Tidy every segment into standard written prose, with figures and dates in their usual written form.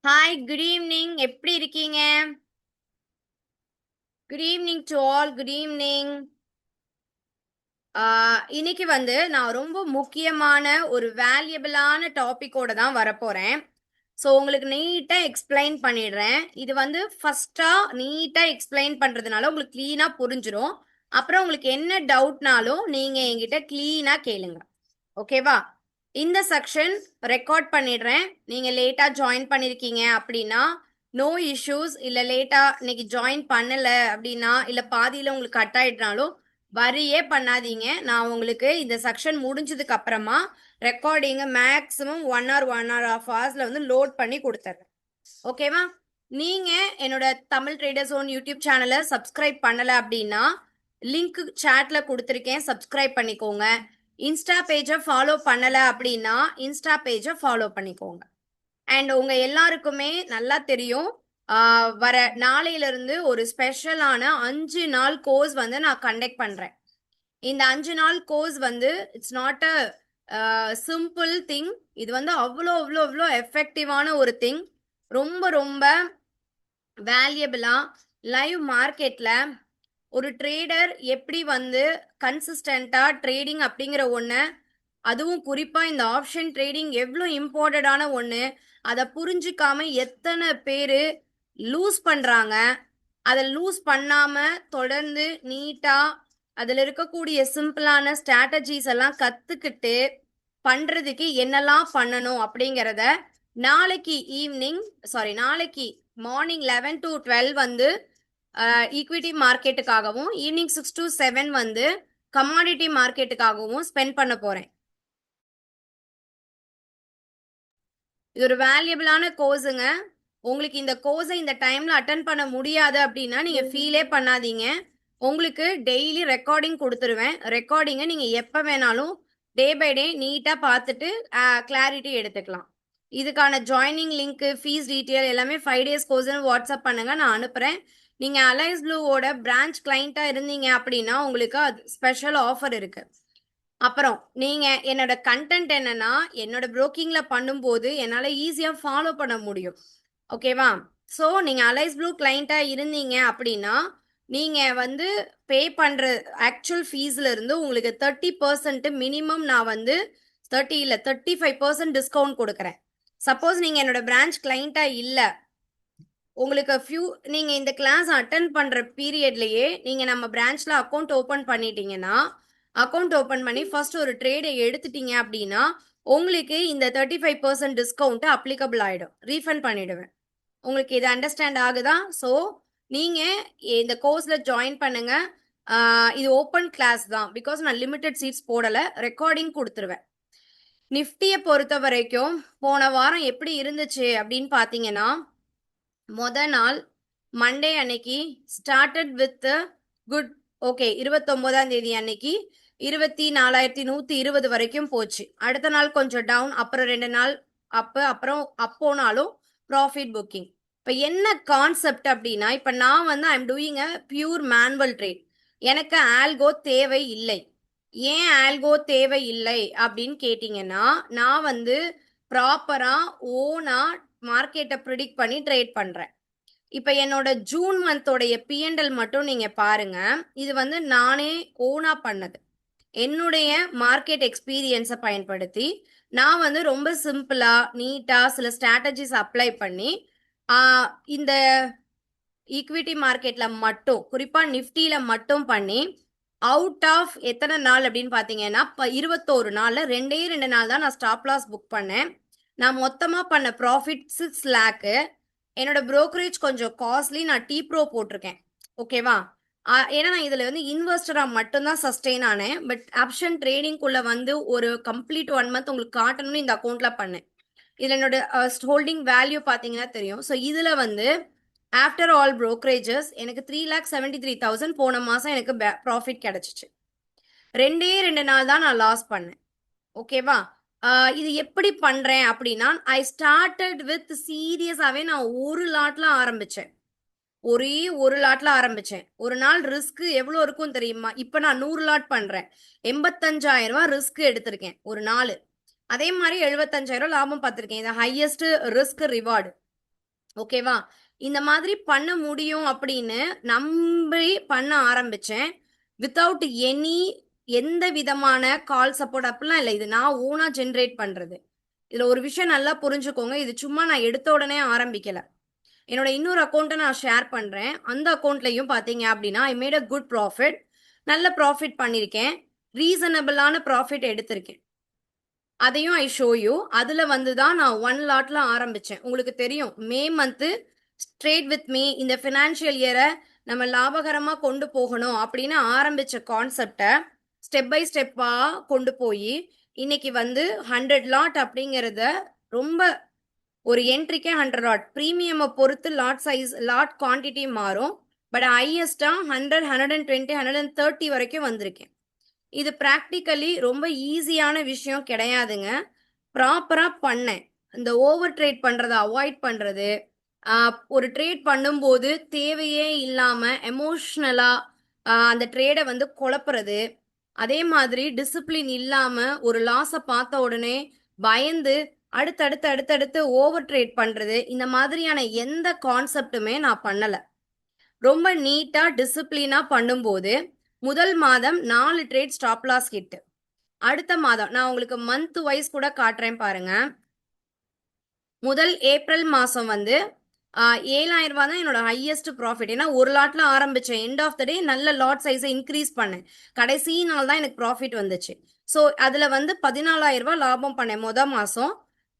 Hi, good evening. எப்படி இருக்கீங்க? Good evening to all. Good evening. இன்னைக்கு நான் ரொம்ப முக்கியமான ஒரு வேல்யூபிளான டாபிக்கோட தான் வரப்போறேன். ஸோ உங்களுக்கு நீட்டா எக்ஸ்பிளைன் பண்ணிடுறேன். இது ஃபர்ஸ்டா நீட்டா எக்ஸ்பிளைன் பண்றதுனால உங்களுக்கு கிளீனா புரிஞ்சிடும். அப்புறம் உங்களுக்கு என்ன டவுட்னாலும் நீங்க என்கிட்ட கிளீனா கேளுங்க. ஓகேவா? இந்த செக்ஷன் ரெக்கார்ட் பண்ணிடுறேன். நீங்க லேட்டா ஜாயின் பண்ணிருக்கீங்க அப்படின்னா நோ இஷ்யூஸ். இல்ல லேட்டா இன்னைக்கு ஜாயின் பண்ணல அப்படின்னா இல்ல பாதியில உங்களுக்கு கட் ஆயிடுனாலும் வரியே பண்ணாதீங்க. நான் உங்களுக்கு இந்த செக்ஷன் முடிஞ்சதுக்கு அப்புறமா recording maximum 1 or 1.5 hours load பண்ணி கொடுத்துறேன். ஓகேவா? நீங்க என்னோட தமிழ் ட்ரேடர்ஸ் ஓன் யூடியூப் சேனலை சப்ஸ்கிரைப் பண்ணல அப்படின்னா லிங்க் சாட்ல கொடுத்துருக்கேன், சப்ஸ்கிரைப் பண்ணிக்கோங்க. இன்ஸ்டா பேஜை ஃபாலோ பண்ணல அப்படின்னா இன்ஸ்டா பேஜை ஃபாலோ பண்ணிக்கோங்க. அண்ட் உங்க எல்லாருக்குமே நல்லா தெரியும், வர நாளையில இருந்து ஒரு ஸ்பெஷலான 5 நாள் கோர்ஸ் நான் கண்டக்ட் பண்றேன். இந்த 5 நாள் course it's not a simple thing. இது அவ்வளோ அவ்வளோ அவ்வளோ எஃபெக்டிவான ஒரு திங். ரொம்ப ரொம்ப வேல்யூபிளா லைவ் மார்க்கெட்ல ஒரு ட்ரேடர் எப்படி கன்சிஸ்டண்டா ட்ரேடிங் அப்படிங்கிற ஒன்று, அதுவும் குறிப்பா இந்த ஆப்ஷன் ட்ரேடிங் எவ்வளோ இம்பார்ட்டண்டான ஒன்று, அதை புரிஞ்சுக்காம எத்தனை பேர் லூஸ் பண்றாங்க. அதை லூஸ் பண்ணாம தொடர்ந்து நீட்டா அதில் இருக்கக்கூடிய சிம்பிளான ஸ்ட்ராட்டஜிஸ் எல்லாம் கத்துக்கிட்டு பண்றதுக்கு என்னெல்லாம் பண்ணணும் அப்படிங்கிறத நாளைக்கு மார்னிங் 11 to 12 ஈக்விட்டி மார்க்கெட்டுக்காகவும் ஈவினிங் 6 to 7 கமாடிட்டி மார்க்கெட்டுக்காகவும் ஸ்பெண்ட் பண்ண போறேன். இது ஒரு வேல்யூபிளான கோர்ஸுங்க. உங்களுக்கு இந்த கோர்ஸை இந்த டைம்ல அட்டன் பண்ண முடியாது அப்படின்னா நீங்க ஃபீலே பண்ணாதீங்க. உங்களுக்கு டெய்லி ரெக்கார்டிங் கொடுத்துருவேன். ரெக்கார்டிங்கை நீங்க எப்ப வேணாலும் டே பை டே நீட்டா பார்த்துட்டு கிளாரிட்டி எடுத்துக்கலாம். இதுக்கான ஜாயினிங் லிங்க், ஃபீஸ் டீட்டெயில் எல்லாமே 5 days கோர்ஸ்னு வாட்ஸ்அப் பண்ணுங்க, நான் அனுப்புறேன். நீங்க அலைஸ் ப்ளூவோட பிரான்ச் கிளைண்டா இருந்தீங்க அப்படின்னா உங்களுக்கு அது ஸ்பெஷல் ஆஃபர் இருக்கு. அப்புறம் நீங்க என்னோட கண்டென்ட் என்னன்னா, என்னோட புரோக்கிங்ல பண்ணும்போது என்னால ஈஸியா ஃபாலோ பண்ண முடியும். ஓகேவா? ஸோ நீங்க அலைஸ் ப்ளூ கிளைண்டா இருந்தீங்க அப்படின்னா நீங்க பே பண்ற ஆக்சுவல் ஃபீஸ்ல இருந்து உங்களுக்கு 30% மினிமம் நான் 30 இல்ல 35% டிஸ்கவுண்ட் கொடுக்குறேன். சப்போஸ் நீங்க என்னோட பிரான்ச் கிளைண்டா இல்ல, உங்களுக்கு நீங்க இந்த கிளாஸ் அட்டன் பண்ற பீரியட்லயே நீங்க நம்ம பிரான்ச்ல அக்கௌண்ட் ஓபன் பண்ணிட்டீங்கன்னா, அக்கௌண்ட் ஓபன் பண்ணி ஃபர்ஸ்ட் ஒரு ட்ரேடை எடுத்துட்டீங்க அப்படின்னா உங்களுக்கு இந்த 35% டிஸ்கவுண்ட் அப்ளிகபிள் ஆயிடும். ரீஃபண்ட் பண்ணிடுவேன். உங்களுக்கு இது அண்டர்ஸ்டாண்ட் ஆகுதா? ஸோ நீங்க இந்த கோர்ஸ்ல ஜாயின் பண்ணுங்க. இது ஓப்பன் கிளாஸ் தான், பிகாஸ் நான் லிமிடெட் சீட்ஸ் போடல, ரெக்கார்டிங் கொடுத்துருவேன். நிஃப்டியை பொறுத்த வரைக்கும் போன வாரம் எப்படி இருந்துச்சு அப்படின்னு பார்த்தீங்கன்னா, நாள் மண்டே அன்னைக்கு ஸ்டார்டட் வித் குட். ஓகே, 29ஆம் தேதி அன்னைக்கு 24,120 வரைக்கும் போச்சு. அடுத்த நாள் கொஞ்சம் டவுன், அப்புறம் 2 நாள் அப்புறம் அப்போனாலும் ப்ராஃபிட் புக்கிங். இப்போ என்ன கான்செப்ட் அப்படின்னா, இப்போ நான் I'm doing a pure manual trade. எனக்கு ஆல்கோ தேவை இல்லை. ஏன் ஆல்கோ தேவை இல்லை அப்படின்னு கேட்டிங்கன்னா, நான் ப்ராப்பராக ஓனாக மார்க்கெட்டை ப்ரிடிக்ட் பண்ணி ட்ரேட் பண்ணுறேன். இப்போ என்னோட ஜூன் மந்தோடைய பிஎன்எல் மட்டும் நீங்கள் பாருங்க. இது நானே ஓனாக பண்ணது. என்னுடைய மார்க்கெட் எக்ஸ்பீரியன்ஸை பயன்படுத்தி நான் ரொம்ப சிம்பிளாக நீட்டாக சில ஸ்ட்ராட்டஜிஸ் அப்ளை பண்ணி இந்த ஈக்விட்டி மார்க்கெட்டில் மட்டும், குறிப்பாக நிஃப்டியில் மட்டும் பண்ணி அவுட் ஆஃப் எத்தனை நாள் அப்படின்னு பார்த்தீங்கன்னா 21 நாளில் 2 நாள் தான் நான் ஸ்டாப் லாஸ் புக் பண்ணேன். நான் மொத்தமாக பண்ண ப்ராஃபிட் 6 lakh. என்னோட brokerage கொஞ்சம் காஸ்ட்லி. நான் டி ப்ரோ போட்டிருக்கேன். ஓகேவா? ஏன்னா நான் இதில் இன்வெஸ்டராக மட்டும்தான் சஸ்டெயின் ஆனேன். பட் ஆப்ஷன் ட்ரேடிங்குள்ள ஒரு கம்ப்ளீட் 1 month உங்களுக்கு காட்டணும்னு இந்த அக்கௌண்ட்டில் பண்ணேன். இதில் என்னோட ஹோல்டிங் வேல்யூ பார்த்தீங்கன்னா தெரியும். ஸோ இதில் ஆஃப்டர் ஆல் ப்ரோக்கரேஜஸ் எனக்கு 3,73,000 போன மாதம் எனக்கு ப்ராஃபிட் கிடச்சிச்சு. 2 நாள் தான் நான் லாஸ் பண்ணேன். ஓகேவா? இது எப்படி பண்ணுறேன் அப்படின்னா, ஐ ஸ்டார்டட் வித் சீரியஸாகவே நான் ஒரு லாட்டில் ஆரம்பித்தேன். ஒரே ஒரு லாட்ல ஆரம்பிச்சேன். ஒரு நாள் ரிஸ்க் எவ்வளோ இருக்கும் தெரியுமா? இப்போ நான் 100 லாட் பண்றேன். 85,000 ரிஸ்க் எடுத்திருக்கேன் ஒரு நாள். அதே மாதிரி 75,000 லாபம் பார்த்துருக்கேன். இது ஹையஸ்ட் ரிஸ்க் ரிவார்டு. ஓகேவா? இந்த மாதிரி பண்ண முடியும் அப்படின்னு நம்பி பண்ண ஆரம்பிச்சேன். வித்தவுட் எந்த விதமான கால் சப்போர்ட் அப்படிலாம் இல்ல. இது நான் ஓனா ஜெனரேட் பண்றது. இதுல ஒரு விஷயம் நல்லா புரிஞ்சுக்கோங்க. இது சும்மா நான் எடுத்த உடனே ஆரம்பிக்கல. என்னோட இன்னொரு அக்கவுண்ட்ட நான் ஷேர் பண்றேன். அந்த அக்கவுண்ட்லயும் பார்த்தீங்க அப்படின்னா, I made a good profit. நல்ல ப்ராஃபிட் பண்ணியிருக்கேன். ரீசனபிளான ப்ராஃபிட் எடுத்திருக்கேன். அதையும் ஐ ஷோ யூ. அதுல வந்து தான் நான் 1 லாட்ல ஆரம்பிச்சேன். உங்களுக்கு தெரியும். May month trade with me இந்த ஃபினான்ஷியல் இயர நம்ம லாபகரமா கொண்டு போகணும் அப்படின்னு ஆரம்பிச்ச கான்செப்ட ஸ்டெப் பை ஸ்டெப்பா கொண்டு போய் இன்னைக்கு வந்து 100 லாட் அப்படிங்கறத ரொம்ப ஒரு என்ட்ரிக்கே 100 லாட் பிரீமியம் பொறுத்து லாட் சைஸ் லாட் குவான்டிட்டி மாறும். பட் ஹையஸ்டா 100 120 130 வரைக்கும் வந்திருக்கேன். இது பிராக்டிக்கலி ரொம்ப ஈஸியான விஷயம் கிடையாதுங்க. ப்ராப்பரா பண்ணேன். இந்த ஓவர் ட்ரேட் பண்றத அவாய்ட் பண்றது, ஒரு ட்ரேட் பண்ணும்போது தேவையே இல்லாம எமோஷனலா அந்த ட்ரேட வந்து குழப்புறது, அதே மாதிரி டிசிப்ளின் இல்லாம ஒரு லாஸ பார்த்த உடனே பயந்து அடுத்தடுத்து அடுத்தடுத்து ஓவர் ட்ரேட் பண்றது, இந்த மாதிரியான எந்த கான்செப்ட்டுமே நான் பண்ணல. ரொம்ப நீட்டா டிசிப்ளினா பண்ணும்போது முதல் மாதம் 4 ட்ரேட் ஸ்டாப் லாஸ் ஹிட். அடுத்த மாதம் நான் உங்களுக்கு மந்த் வைஸ் கூட காட்டுறேன் பாருங்க. முதல் ஏப்ரல் மாசம் வந்து 7,000 ரூபாய் தான் என்னோட ஹையஸ்ட் ப்ராஃபிட். ஏன்னா ஒரு லாட்ல ஆரம்பிச்சேன். எண்ட் ஆஃப் த டே நல்ல லாட் சைஸை இன்க்ரீஸ் பண்ணேன். கடைசி நாள் தான் எனக்கு ப்ராஃபிட் வந்துச்சு. ஸோ அதுல வந்து 14,000 ரூபாய் லாபம் பண்ணேன் முத மாசம்.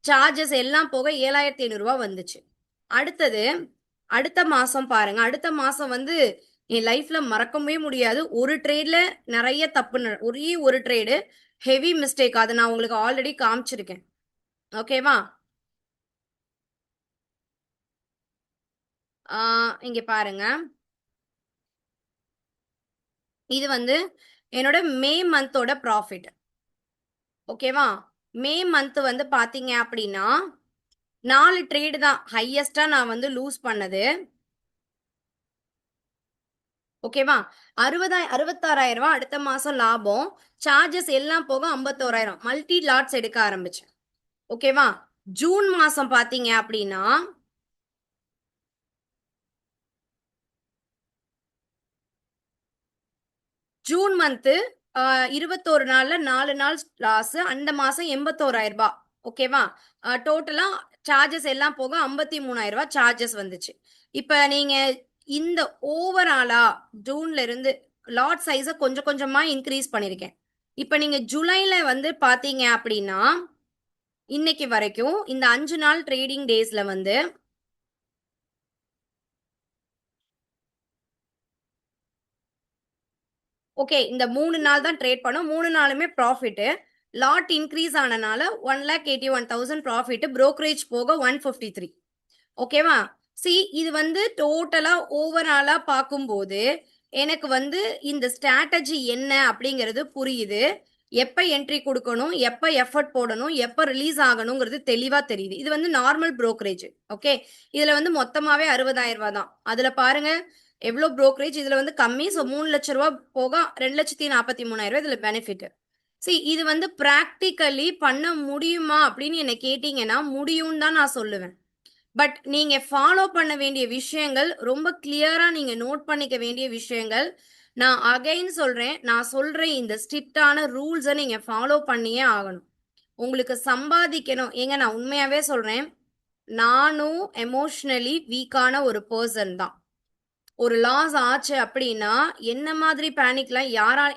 சார்ஜஸ் எல்லாம் போக 7,500 ரூபாய் வந்துச்சு. அடுத்தது அடுத்த மாசம் பாருங்க. அடுத்த மாசம் வந்து என் லைஃப்ல மறக்கவே முடியாது. ஒரு ட்ரேட்ல நிறைய தப்பு ஒரே ஒரு ட்ரேடு ஹெவி மிஸ்டேக். அதை நான் உங்களுக்கு ஆல்ரெடி காமிச்சிருக்கேன். ஓகேவா? இங்க பாருங்க. இது வந்து என்னோட மே மந்தோட ப்ராஃபிட். ஓகேவா? மே மந்த் வந்து பாத்தீங்க அப்படின்னா 4 ட்ரேடு தான் ஹையஸ்டா நான் வந்து லூஸ் பண்ணது. ஓகேவா? 66,000 ரூபாய் அடுத்த மாசம் லாபம். சார்ஜஸ் எல்லாம் போக 51,000 மல்டி லாட்ஸ் எடுக்க ஆரம்பிச்சேன். ஓகேவா? ஜூன் மாசம் பாத்தீங்க அப்படின்னா ஜூன் மந்த் 21 நாள்ல 4 நாள் லாஸ். அந்த மாசம் 81,000 ரூபாய். ஓகேவா? டோட்டலா சார்ஜஸ் எல்லாம் போக 53,000 ரூபாய் சார்ஜஸ் வந்துச்சு. இப்ப நீங்க இந்த ஓவராலா ஜூன்ல இருந்து லாட் சைஸ கொஞ்சம் கொஞ்சமா இன்க்ரீஸ் பண்ணிருக்கேன். இப்ப நீங்க ஜூலைல வந்து பாத்தீங்க அப்படின்னா இன்னைக்கு வரைக்கும் இந்த 5 நாள் ட்ரேடிங் டேஸ்ல வந்து ஓகே இந்த 3 நாள் தான் ட்ரேட் பண்ணோம். 3 நாளுமே ப்ராஃபிட். லாட் இன்க்ரீஸ் ஆனனால 1,81,000 ப்ராஃபிட். brokerage போக 153. ஓகேவா? சி இது வந்து டோட்டலா ஓவராலா பார்க்கும்போது எனக்கு வந்து இந்த ஸ்ட்ராட்டஜி என்ன அப்படிங்கிறது புரியுது. எப்ப என்ட்ரி கொடுக்கணும், எப்ப எஃபர்ட் போடணும், எப்ப ரிலீஸ் ஆகணுங்கிறது தெளிவா தெரியுது. இது வந்து நார்மல் brokerage. ஓகே. இதுல வந்து மொத்தமாவே 60,000 ரூபாய் தான். அதுல பாருங்க எவ்வளோ brokerage இதுல வந்து கம்மி. ஸோ 3 லட்ச ரூபாய் போக 2,43,000 இதுல பெனிஃபிட். சி இது வந்து பிராக்டிக்கலி பண்ண முடியுமா அப்படின்னு என்ன கேட்டீங்கன்னா முடியும்னு தான் நான் சொல்லுவேன். பட் நீங்க ஃபாலோ பண்ண வேண்டிய விஷயங்கள் ரொம்ப கிளியரா நீங்க நோட் பண்ணிக்க வேண்டிய விஷயங்கள். நான் அகைன் சொல்றேன். நான் சொல்ற இந்த ஸ்ட்ரிக்டான ரூல்ஸை நீங்க ஃபாலோ பண்ணியே ஆகணும். உங்களுக்கு சம்பாதிக்கணும். ஏங்க நான் உண்மையாவே சொல்றேன். நானும் எமோஷனலி வீக்கான ஒரு பர்சன் தான். ஒரு லாஸ் ஆச்சு அப்படின்னா என்ன மாதிரி பேனிக்லாம்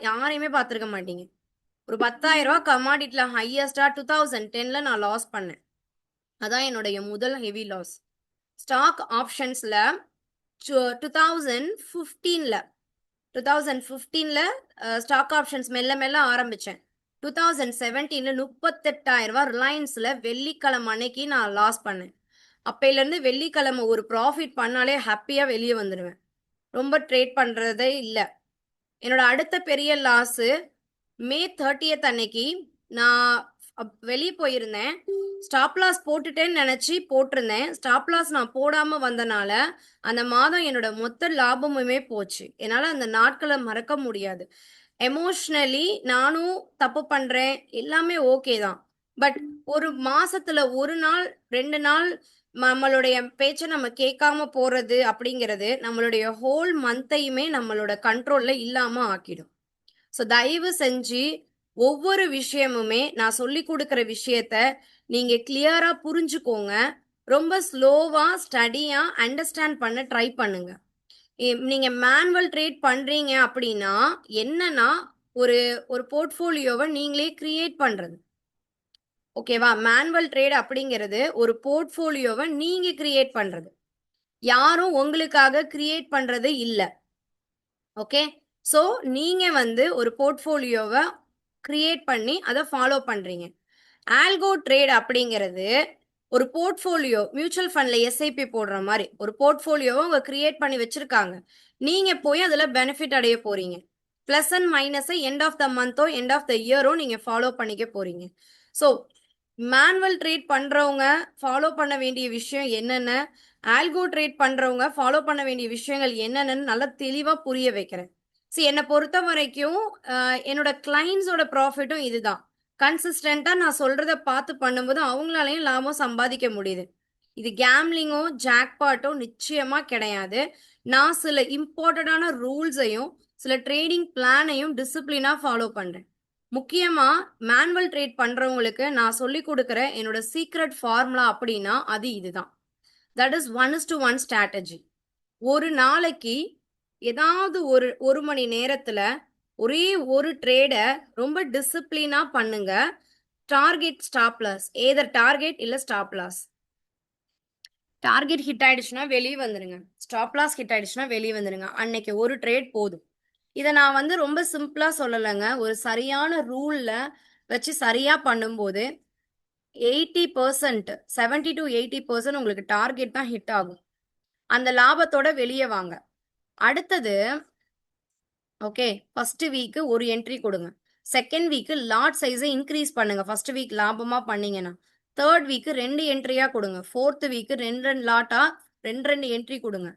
யாரையுமே பார்த்துருக்க மாட்டீங்க. ஒரு 10,000 ரூபாய் கமாடிட்டில ஹையஸ்டா 2010ல நான் லாஸ் பண்ணேன். அதான் என்னுடைய முதல் ஹெவி லாஸ். ஸ்டாக் ஆப்ஷன்ஸ்ல 2015ல 2015ல ஸ்டாக் ஆப்ஷன்ஸ் மெல்ல மெல்ல ஆரம்பிச்சேன். 2017ல 38,000 ரூபாய் ரிலையன்ஸ்ல வெள்ளிக்கிழமை அன்னைக்கு நான் லாஸ் பண்ணேன். அப்பையில இருந்து வெள்ளிக்கிழமை ஒரு ப்ராஃபிட் பண்ணாலே ஹாப்பியா வெளியே வந்துடுவேன். ரொம்ப ட்ரேட் பண்றதே இல்ல. என்னோட அடுத்த பெரிய லாஸ் மே 30th அன்னைக்கு நான் வெளியே போயிருந்தேன். ஸ்டாப் லாஸ் போட்டுட்டேன்னு நினைச்சு போட்டிருந்தேன். ஸ்டாப் லாஸ் நான் போடாம வந்தனால அந்த மாதம் என்னோட மொத்த லாபமுமே போச்சு. என்னால அந்த நாட்களை மறக்க முடியாது. எமோஷனலி நானும் தப்பு பண்றேன். எல்லாமே ஓகே தான். பட் ஒரு மாசத்துல ஒரு நாள் 2 நாள் நம்மளுடைய பேச்சை நம்ம கேட்காம போறது அப்படிங்கிறது நம்மளுடைய ஹோல் மந்த்தையுமே நம்மளோட கண்ட்ரோல்ல இல்லாம ஆக்கிடும். ஸோ தயவு செஞ்சு ஒவ்வொரு விஷயமுமே நான் சொல்லி கொடுக்குற விஷயத்த நீங்க கிளியரா புரிஞ்சுக்கோங்க. ரொம்ப ஸ்லோவா ஸ்டடியா அண்டர்ஸ்டாண்ட் பண்ண ட்ரை பண்ணுங்க. நீங்க மேனுவல் ட்ரேட் பண்றீங்க அப்படின்னா என்னன்னா ஒரு ஒரு போர்ட்ஃபோலியோவை நீங்களே கிரியேட் பண்றது. ஓகேவா? மேனுவல் ட்ரேட் அப்படிங்கிறது ஒரு போர்ட்ஃபோலியோவை நீங்க கிரியேட் பண்றது. யாரும் உங்களுக்காக கிரியேட் பண்றது இல்ல. ஓகே? ஸோ நீங்க வந்து ஒரு போர்ட்ஃபோலியோவை கிரியேட் பண்ணி அதை ஃபாலோ பண்றீங்க. ஆல்கோ ட்ரேட் அப்படிங்கிறது ஒரு போர்ட்ஃபோலியோ மியூச்சுவல் ஃபண்ட்ல எஸ்ஐபி போடுற மாதிரி ஒரு போர்ட்ஃபோலியோவை அவங்க கிரியேட் பண்ணி வச்சிருக்காங்க. நீங்க போய் அதுல பெனிஃபிட் அடைய போறீங்க. பிளஸ் அண்ட் மைனஸை எண்ட் ஆஃப் த மந்தோ எண்ட் ஆஃப் த இயரோ நீங்க ஃபாலோ பண்ணிக்க போறீங்க. ஸோ மேனுவல் ட்ரேட் பண்றவங்க ஃபாலோ பண்ண வேண்டிய விஷயம் என்னென்ன, ஆல்கோ ட்ரேட் பண்றவங்க ஃபாலோ பண்ண வேண்டிய விஷயங்கள் என்னென்னு நல்லா தெளிவா புரிய வைக்கிறேன். என்னை பொறுத்த வரைக்கும் என்னோட கிளைண்ட்ஸோட ப்ராஃபிட்டும் இதுதான். கன்சிஸ்டண்டா நான் சொல்றத பார்த்து பண்ணும்போது அவங்களாலையும் லாபம் சம்பாதிக்க முடியுது. இது கேம்லிங்கோ ஜாக்பாட்டோ நிச்சயமா கிடையாது. நான் சில இம்பார்ட்டண்டான ரூல்ஸையும் சில ட்ரேடிங் பிளானையும் டிசிப்ளினா ஃபாலோ பண்றேன். முக்கியமா மேனுவல் ட்ரேட் பண்றவங்களுக்கு நான் சொல்லி கொடுக்குற என்னோட சீக்ரெட் ஃபார்முலா அப்படின்னா அது இதுதான். That is 1:1 strategy. ஒரு நாளைக்கு ஏதாவது ஒரு மணி நேரத்துல ஒரே ஒரு ட்ரேட ரொம்ப டிசிப்ளினா பண்ணுங்க. Target stop loss, either target இல்ல ஸ்டாப் லாஸ். டார்கெட் ஹிட் ஆயிடுச்சுன்னா வெளியே வந்துருங்க, ஸ்டாப் லாஸ் ஹிட் ஆயிடுச்சுன்னா வெளியே வந்துருங்க. அன்னைக்கு ஒரு ட்ரேட் போதும். இதை நான் வந்து ரொம்ப சிம்பிளா சொல்லலைங்க. ஒரு சரியான ரூல்ல வச்சு சரியா பண்ணும்போது 80%, 70 to 80% உங்களுக்கு டார்கெட் தான் ஹிட் ஆகும். அந்த லாபத்தோட வெளியே வாங்க. அடுத்தது ஓகே, ஃபர்ஸ்ட் வீக் ஒரு என்ட்ரி கொடுங்க. செகண்ட் வீக் லாட் சைஸை இன்க்ரீஸ் பண்ணுங்க. ஃபர்ஸ்ட் வீக் லாபமா பண்ணீங்கன்னா தேர்ட் வீக் 2 என்ட்ரியா கொடுங்க. ஃபோர்த் வீக் 2 லாட்டா 2 என்ட்ரி கொடுங்க.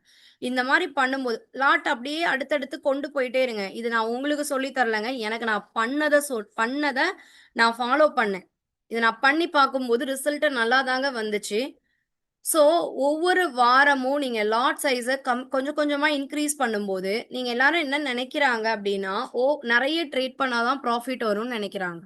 இந்த மாதிரி பண்ணும்போது லாட் அப்படியே அடுத்தடுத்து கொண்டு போயிட்டே இருங்க. இது நான் உங்களுக்கு சொல்லி தரலங்க, எனக்கு நான் பண்ணதை நான் ஃபாலோ பண்ணேன். இதை நான் பண்ணி பார்க்கும்போது ரிசல்ட் நல்லா தாங்க வந்துச்சு. ஸோ ஒவ்வொரு வாரமும் நீங்க லாட் சைஸை கொஞ்சம் கொஞ்சமா இன்க்ரீஸ் பண்ணும்போது நீங்க எல்லாரும் என்ன நினைக்கிறாங்க அப்படின்னா, ஓ நிறைய ட்ரேட் பண்ணாதான் ப்ராஃபிட் வரும்னு நினைக்கிறாங்க.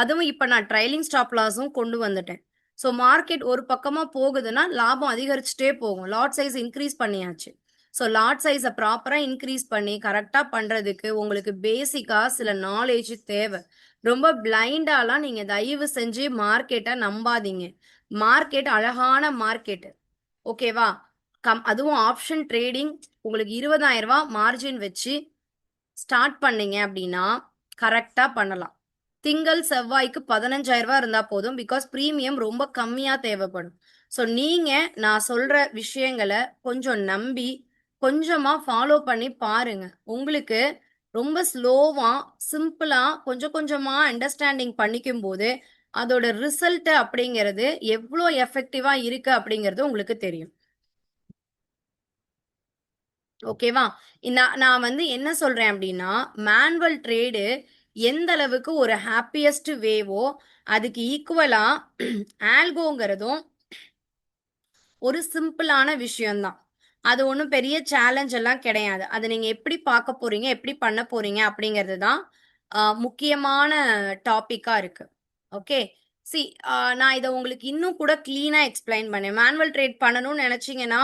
அதுவும் இப்ப நான் ட்ரைலிங் ஸ்டாப் லாஸும் கொண்டு வந்துட்டேன். ஸோ மார்க்கெட் ஒரு பக்கமா போகுதுன்னா லாபம் அதிகரிச்சுட்டே போகும். லாட் சைஸ் இன்க்ரீஸ் பண்ணியாச்சு. ஸோ லாட் சைஸை ப்ராப்பரா இன்க்ரீஸ் பண்ணி கரெக்டா பண்றதுக்கு உங்களுக்கு பேசிக்கா சில நாலேஜ் தேவை. ரொம்ப பிளைண்டாலாம் நீங்க தயவு செஞ்சு மார்க்கெட்டை நம்பாதீங்க. மார்க்கெட் அழகான மார்க்கெட். ஓகேவா? அதுவும் ஆப்ஷன் ட்ரேடிங் உங்களுக்கு 20,000 ரூபாய் மார்ஜின் வச்சு ஸ்டார்ட் பண்ணீங்க அப்படின்னா கரெக்டா பண்ணலாம். திங்கள் செவ்வாய்க்கு 15,000 ரூபாய் இருந்தா போதும். பிகாஸ் பிரீமியம் ரொம்ப கம்மியா தேவைப்படும். ஸோ நீங்க நான் சொல்ற விஷயங்களை கொஞ்சம் நம்பி கொஞ்சமா ஃபாலோ பண்ணி பாருங்க. உங்களுக்கு ரொம்ப ஸ்லோவா சிம்பிளா கொஞ்சம் கொஞ்சமா அண்டர்ஸ்டாண்டிங் பண்ணிக்கும் போது அதோட ரிசல்ட் அப்படிங்கிறது எவ்வளோ எஃபெக்டிவா இருக்கு அப்படிங்கிறது உங்களுக்கு தெரியும். ஓகேவா? நான் வந்து என்ன சொல்றேன் அப்படின்னா, மேனுவல் ட்ரேடு எந்த அளவுக்கு ஒரு ஹாப்பியஸ்ட் வேவோ அதுக்கு ஈக்குவலா ஆல்கோங்கிறதும் ஒரு சிம்பிளான விஷயம்தான். அது ஒன்றும் பெரிய சேலஞ்ச் எல்லாம் கிடையாது. அதை நீங்க எப்படி பார்க்க போறீங்க, எப்படி பண்ண போறீங்க அப்படிங்கிறது தான் முக்கியமான டாபிக்கா இருக்கு. ஓகே, சி நான் இதை உங்களுக்கு இன்னும் கூட கிளீனா எக்ஸ்பிளைன் பண்ணேன். மேனுவல் ட்ரேட் பண்ணணும்னு நினைச்சீங்கன்னா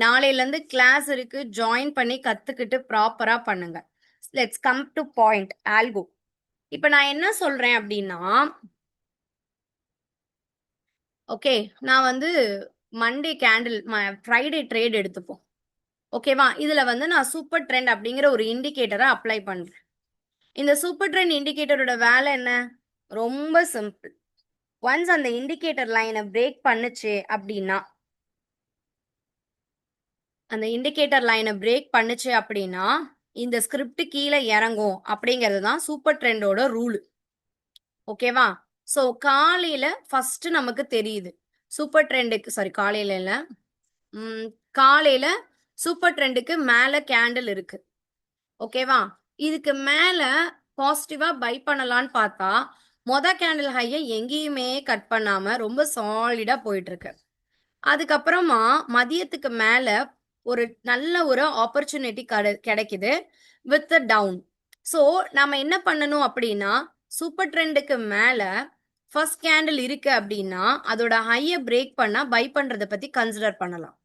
நாளையில இருந்து கிளாஸ் இருக்கு, ஜாயின் பண்ணி கத்துக்கிட்டு ப்ராப்பரா பண்ணுங்க. Let's come to point, algo. இப்ப நான் என்ன சொல்றேன் அப்படின்னா, ஓகே, நான் வந்து மண்டே கேண்டில் ஃப்ரைடே ட்ரேட் எடுத்துப்போம். ஓகேவா? இதுல வந்து நான் சூப்பர் ட்ரெண்ட் அப்படிங்கிற ஒரு இண்டிகேட்டரை அப்ளை பண்றேன். இந்த சூப்பர் ட்ரெண்ட் இண்டிகேட்டரோட வேலை என்ன? ரொம்ப சிம்பிள். ஒன்ஸ் அந்த இண்டிகேட்டர் லைனை பிரேக் பண்ணுச்சு அப்படின்னா, அந்த இண்டிகேட்டர் லைனை பிரேக் பண்ணுச்சு அப்படின்னா இந்த ஸ்கிரிப்ட் கீழே இறங்கும் அப்படிங்கிறது தான் சூப்பர் ட்ரெண்டோட ரூல். ஓகேவா? ஸோ காலையில ஃபர்ஸ்ட் நமக்கு தெரியுது சூப்பர் ட்ரெண்டுக்கு, சாரி காலையில இல்ல, காலையில சூப்பர் ட்ரெண்டுக்கு மேல கேண்டில் இருக்கு. ஓகேவா? இதுக்கு மேல பாசிட்டிவா பை பண்ணலான்னு பார்த்தா கேண்டில் ஹையை எங்கேயுமே கட் பண்ணாம ரொம்ப சாலிடா போயிட்டு இருக்கு. அதுக்கப்புறமா மதியத்துக்கு மேல ஒரு நல்ல ஒரு ஆப்பர்ச்சுனிட்டி கிடைக்குது வித் டவுன். ஸோ நம்ம என்ன பண்ணணும் அப்படின்னா, சூப்பர் ட்ரெண்டுக்கு மேல ஃபர்ஸ்ட் கேண்டில் இருக்கு அப்படின்னா அதோட ஹையை பிரேக் பண்ணா பை பண்றதை பத்தி கன்சிடர் பண்ணலாம்.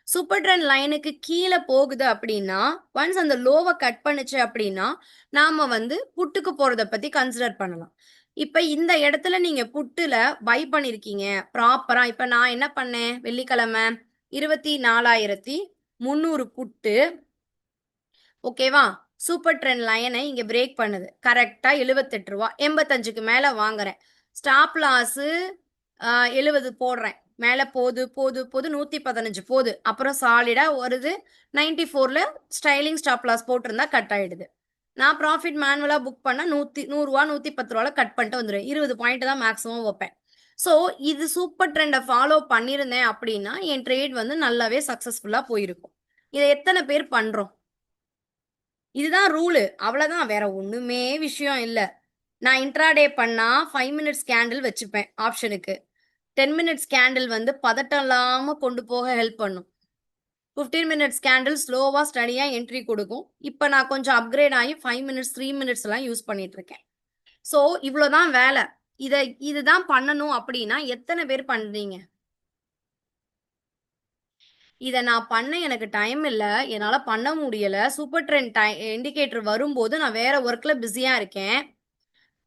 சூப்பர் ட்ரெண்ட் லைனுக்கு கீழே போகுது அப்படின்னா, ஒன்ஸ் அந்த லோவை கட் பண்ணுச்சு அப்படின்னா நாம வந்து புட்டுக்கு போறதை பத்தி கன்சிடர் பண்ணலாம். இப்ப இந்த இடத்துல நீங்க புட்டுல பை பண்ணிருக்கீங்க ப்ராப்பரா. இப்ப நான் என்ன பண்ணேன், வெள்ளிக்கிழமை 24,300 புட்டு, ஓகேவா? சூப்பர் ட்ரெண்ட் லைனை இங்க பிரேக் பண்ணுது கரெக்டா 78 ரூபா, 85க்கு மேல வாங்குறேன். ஸ்டாப் லாஸ் 70 போடுறேன். மேல போது போது போது 115 போகுது. அப்புறம் சாலிடா வருது 94ல ஸ்டைலிங் ஸ்டாப் லாஸ் போட்டிருந்தா கட் ஆயிடுது. நான் ப்ராஃபிட் மேனுவலா புக் பண்ணா 100 ரூபா 110 ரூபால கட் பண்ணிட்டு வந்துடுவேன். 20 பாயிண்ட் தான் மேக்ஸிமம் வைப்பேன். ஸோ இது சூப்பர் ட்ரெண்டை ஃபாலோ பண்ணியிருந்தேன் அப்படின்னா என் ட்ரேட் வந்து நல்லாவே சக்சஸ்ஃபுல்லா போயிருக்கும். இதை எத்தனை பேர் பண்றோம்? இதுதான் ரூலு, அவ்வளவுதான், வேற ஒண்ணுமே விஷயம் இல்ல. நான் இன்ட்ராடே பண்ணா 5 மினிட்ஸ் கேண்டில் வச்சுப்பேன் ஆப்ஷனுக்கு. 10 மினிட்ஸ் கேண்டில் வந்து பதட்டம் இல்லாம கொண்டு போக ஹெல்ப் பண்ணும். 15 மினிட்ஸ் கேண்டில் ஸ்லோவா ஸ்டடியா என்ட்ரி கொடுக்கும். இப்போ நான் கொஞ்சம் அப்கிரேட் ஆகி 5 மினிட்ஸ் 3 மினிட்ஸ் எல்லாம் யூஸ் பண்ணிட்டு இருக்கேன். ஸோ இவ்வளோதான் வேலை. இதுதான் பண்ணணும் அப்படின்னா எத்தனை பேர் பண்றீங்க? இதை நான் பண்ண எனக்கு டைம் இல்லை, என்னால் பண்ண முடியல. சூப்பர் ட்ரெண்ட் இண்டிகேட்டர் வரும்போது நான் வேற ஒர்க்ல பிஸியா இருக்கேன்,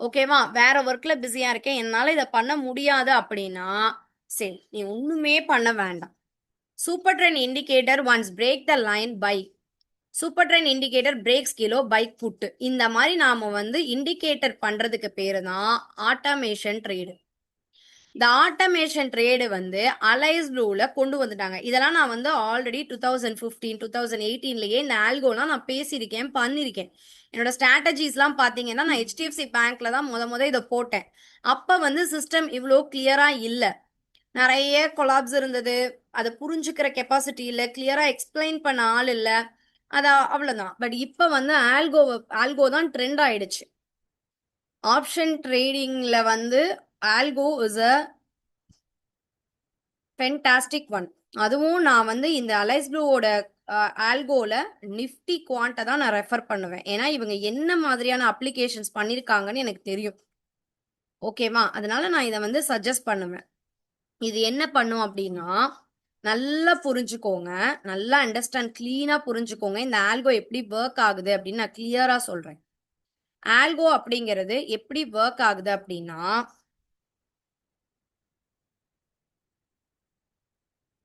ஓகேவா? வேற ஒர்க்ல பிஸியா இருக்கேன், என்னால இதை பண்ண முடியாது அப்படின்னா சரி, நீ ஒண்ணுமே பண்ண வேண்டாம். Super trend indicator once break the line buy, super trend indicator breaks below buy put. இந்த மாதிரி நாம வந்து இண்டிகேட்டர் பண்றதுக்கு பேரு தான் ஆட்டோமேஷன் ட்ரேடு. இந்த ஆட்டோமேஷன் ட்ரேடு வந்து அலைஸ் ப்ளூல கொண்டு வந்துட்டாங்க. இதெல்லாம் நான் வந்து ஆல்ரெடி 2015 2018லயே இந்த ஆல்கோலாம் நான் பேசியிருக்கேன், பண்ணியிருக்கேன். என்னோட ஸ்ட்ராட்டஜிஸ்லாம் பார்த்தீங்கன்னா நான் ஹெச்டிஎஃப்சி பேங்க்ல தான் முத இதை போட்டேன். அப்ப வந்து சிஸ்டம் இவ்வளோ கிளியரா இல்லை, நிறைய கொலாப்ஸ் இருந்தது, அதை புரிஞ்சுக்கிற கெப்பாசிட்டி இல்லை, கிளியரா எக்ஸ்பிளைன் பண்ண ஆள் இல்லை, அவ்வளவுதான். பட் இப்ப வந்து ஆல்கோ தான் ட்ரெண்ட் ஆயிடுச்சு. ஆப்ஷன் ட்ரேடிங்ல வந்து algo is a fantastic one. அதுவும் நான் வந்து இந்த அலைஸ் ப்ளூவோட ஆல்கோல நிஃப்டி குவாண்ட்டை தான் நான் ரெஃபர் பண்ணுவேன். ஏன்னா இவங்க என்ன மாதிரியான அப்ளிகேஷன்ஸ் பண்ணியிருக்காங்கன்னு எனக்கு தெரியும், ஓகேவா? அதனால நான் இதை வந்து சஜஸ்ட் பண்ணுவேன். இது என்ன பண்ணும் அப்படின்னா, நல்லா புரிஞ்சுக்கோங்க, நல்லா அண்டர்ஸ்டாண்ட், கிளீனா புரிஞ்சுக்கோங்க இந்த ஆல்கோ எப்படி ஒர்க் ஆகுது அப்படின்னு நான் கிளியரா சொல்றேன். ஆல்கோ அப்படிங்கிறது எப்படி ஒர்க் ஆகுது அப்படின்னா,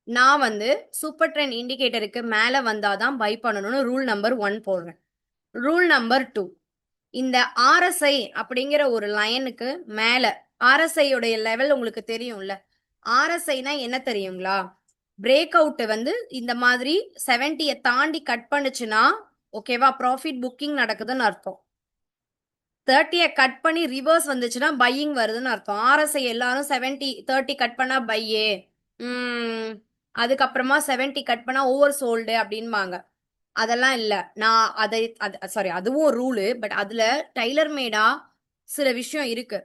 நான் வந்து சூப்பர் ட்ரெண்ட் இண்டிகேட்டருக்கு மேல வந்தாதான் பை பண்ணணும்னு ரூல் நம்பர் 1 போடுறேன். ரூல் நம்பர் 2, இந்த ஆர்எஸ்ஐ அப்படிங்கிற ஒரு லைனுக்கு மேல, ஆர்எஸ்ஐ உடைய லெவல் உங்களுக்கு தெரியும்ல, ஆர்எஸ்ஐனா என்ன தெரியுங்களா? பிரேக் அவுட் வந்து இந்த மாதிரி 70 தாண்டி கட் பண்ணுச்சுன்னா ஓகேவா, ப்ராஃபிட் புக்கிங் நடக்குதுன்னு அர்த்தம். 30 கட் பண்ணி ரிவர்ஸ் வந்துச்சுன்னா பையிங் வருதுன்னு அர்த்தம். ஆர்எஸ்ஐ எல்லாரும் 30 கட் பண்ணா பையே, அதுக்கப்புறமா 70 கட் பண்ணா ஓவர் சோல்டு அப்படின்பாங்க. அதெல்லாம் இல்ல. நான் சாரி, அதுவும் ரூலு, பட் அதுல டைலர் மேடா சில விஷயம் இருக்கு.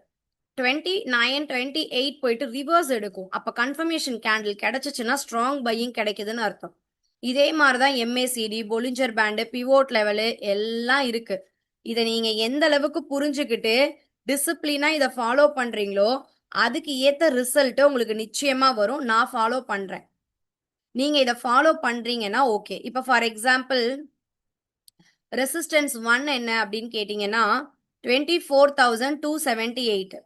29 28 போயிட்டு ரிவர்ஸ் எடுக்கும். அப்ப கன்ஃபர்மேஷன் கேண்டில் கிடைச்சிச்சுன்னா ஸ்ட்ராங் பையிங் கிடைக்குதுன்னு அர்த்தம். இதே மாதிரிதான் MACD, Bollinger pant, pivot level எல்லாம் இருக்கு. இதை நீங்க எந்த அளவுக்கு புரிஞ்சுக்கிட்டு டிசிப்ளினா இதை ஃபாலோ பண்றீங்களோ அதுக்கு ஏத்த ரிசல்ட் உங்களுக்கு நிச்சயமா வரும். நான் ஃபாலோ பண்றேன், நீங்க இதை ஃபாலோ பண்றீங்கன்னா ஓகே. இப்ப ஃபார் எக்ஸாம்பிள் ரெசிஸ்டன்ஸ் 1 என்ன அப்படின்னு கேட்டீங்கன்னா 24,278.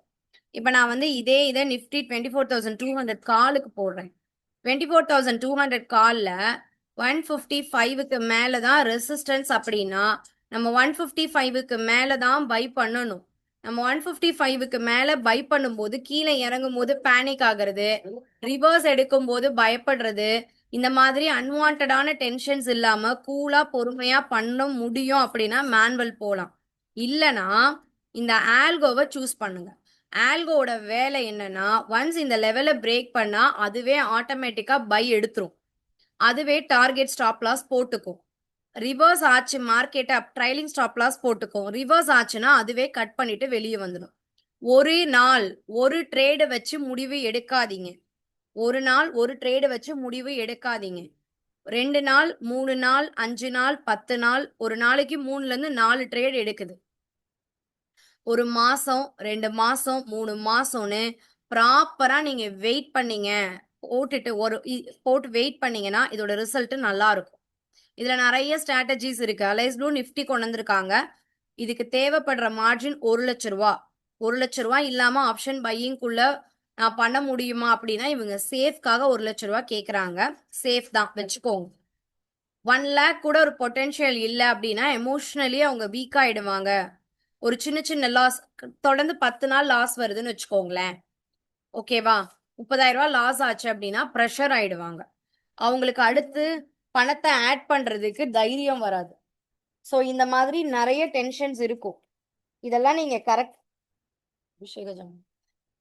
இப்போ நான் வந்து இதை நிஃப்டி 24,200 காலுக்கு போடுறேன். 24,200 காலில் 155க்கு மேலே தான் ரெசிஸ்டன்ஸ் அப்படின்னா நம்ம 155க்கு மேலே தான் பை பண்ணணும். நம்ம 155க்கு மேலே பை பண்ணும்போது கீழே இறங்கும் போது பேனிக் ஆகிறது, ரிவர்ஸ் எடுக்கும் போது பயப்படுறது, இந்த மாதிரி அன்வான்டான டென்ஷன்ஸ் இல்லாம கூலா பொறுமையா பண்ண முடியும் அப்படின்னா மேனுவல் போகலாம். இல்லைனா இந்த ஆல்கோவை சூஸ் பண்ணுங்க. ஆல்கோட வேலை என்னன்னா, ஒன்ஸ் இந்த லெவலை பிரேக் பண்ணா அதுவே ஆட்டோமேட்டிக்கா பை எடுத்துரும், அதுவே டார்கெட் ஸ்டாப் லாஸ் போட்டுக்கும். ரிவர்ஸ் ஆச்சு market up trailing stop loss போட்டுக்கும். ரிவர்ஸ் ஆச்சுன்னா அதுவே கட் பண்ணிட்டு வெளியே வந்துடும். ஒரு நாள் ஒரு ட்ரேடு வச்சு முடிவு எடுக்காதீங்க. ஒரு நாள் ஒரு ட்ரேடு வச்சு முடிவு எடுக்காதீங்க. 2 நாள், 3 நாள், 5 நாள், 10 நாள், ஒரு நாளைக்கு 3லேருந்து 4 ட்ரேட் எடுக்குது. ஒரு மாசம், 2 மாசம், 3 மாசம்னு ப்ராப்பரா நீங்க வெயிட் பண்ணீங்க. போட்டுட்டு போட்டு வெயிட் பண்ணீங்கன்னா, இதோட ரிசல்ட் நல்லா இருக்கும். இதுல நெறைய ஸ்ட்ராட்டஜிஸ் இருக்கு. அலைஸ் ப்ளூ நிஃப்டி கொண்டு வந்திருக்காங்க. இதுக்கு தேவைப்படுற மார்ஜின் ரூ. 1,00,000. ரூ. 1,00,000 இல்லாம ஆப்ஷன் பையிங்குள்ள நான் பண்ண முடியுமா அப்படின்னா, இவங்க சேஃப்காக ரூ. 1,00,000 கேக்குறாங்க. சேஃப் தான் வச்சுக்கோங்க. 1 லேக் கூட ஒரு பொட்டென்ஷியல் இல்ல அப்படின்னா, எமோஷனலி அவங்க வீக் ஆயிடுவாங்க. ஒரு சின்ன சின்ன லாஸ் தொடர்ந்து 10 நாள் லாஸ் வருதுன்னு வச்சுக்கோங்களேன். ஓகேவா? ரூ. 30,000 லாஸ் ஆச்சு அப்படின்னா பிரஷர் ஆயிடுவாங்க. அவங்களுக்கு அடுத்து பணத்தை ஆட் பண்றதுக்கு தைரியம் வராது. சோ இந்த மாதிரி நிறைய டென்ஷன்ஸ் இருக்கும். இதெல்லாம் நீங்க கரெக்ட்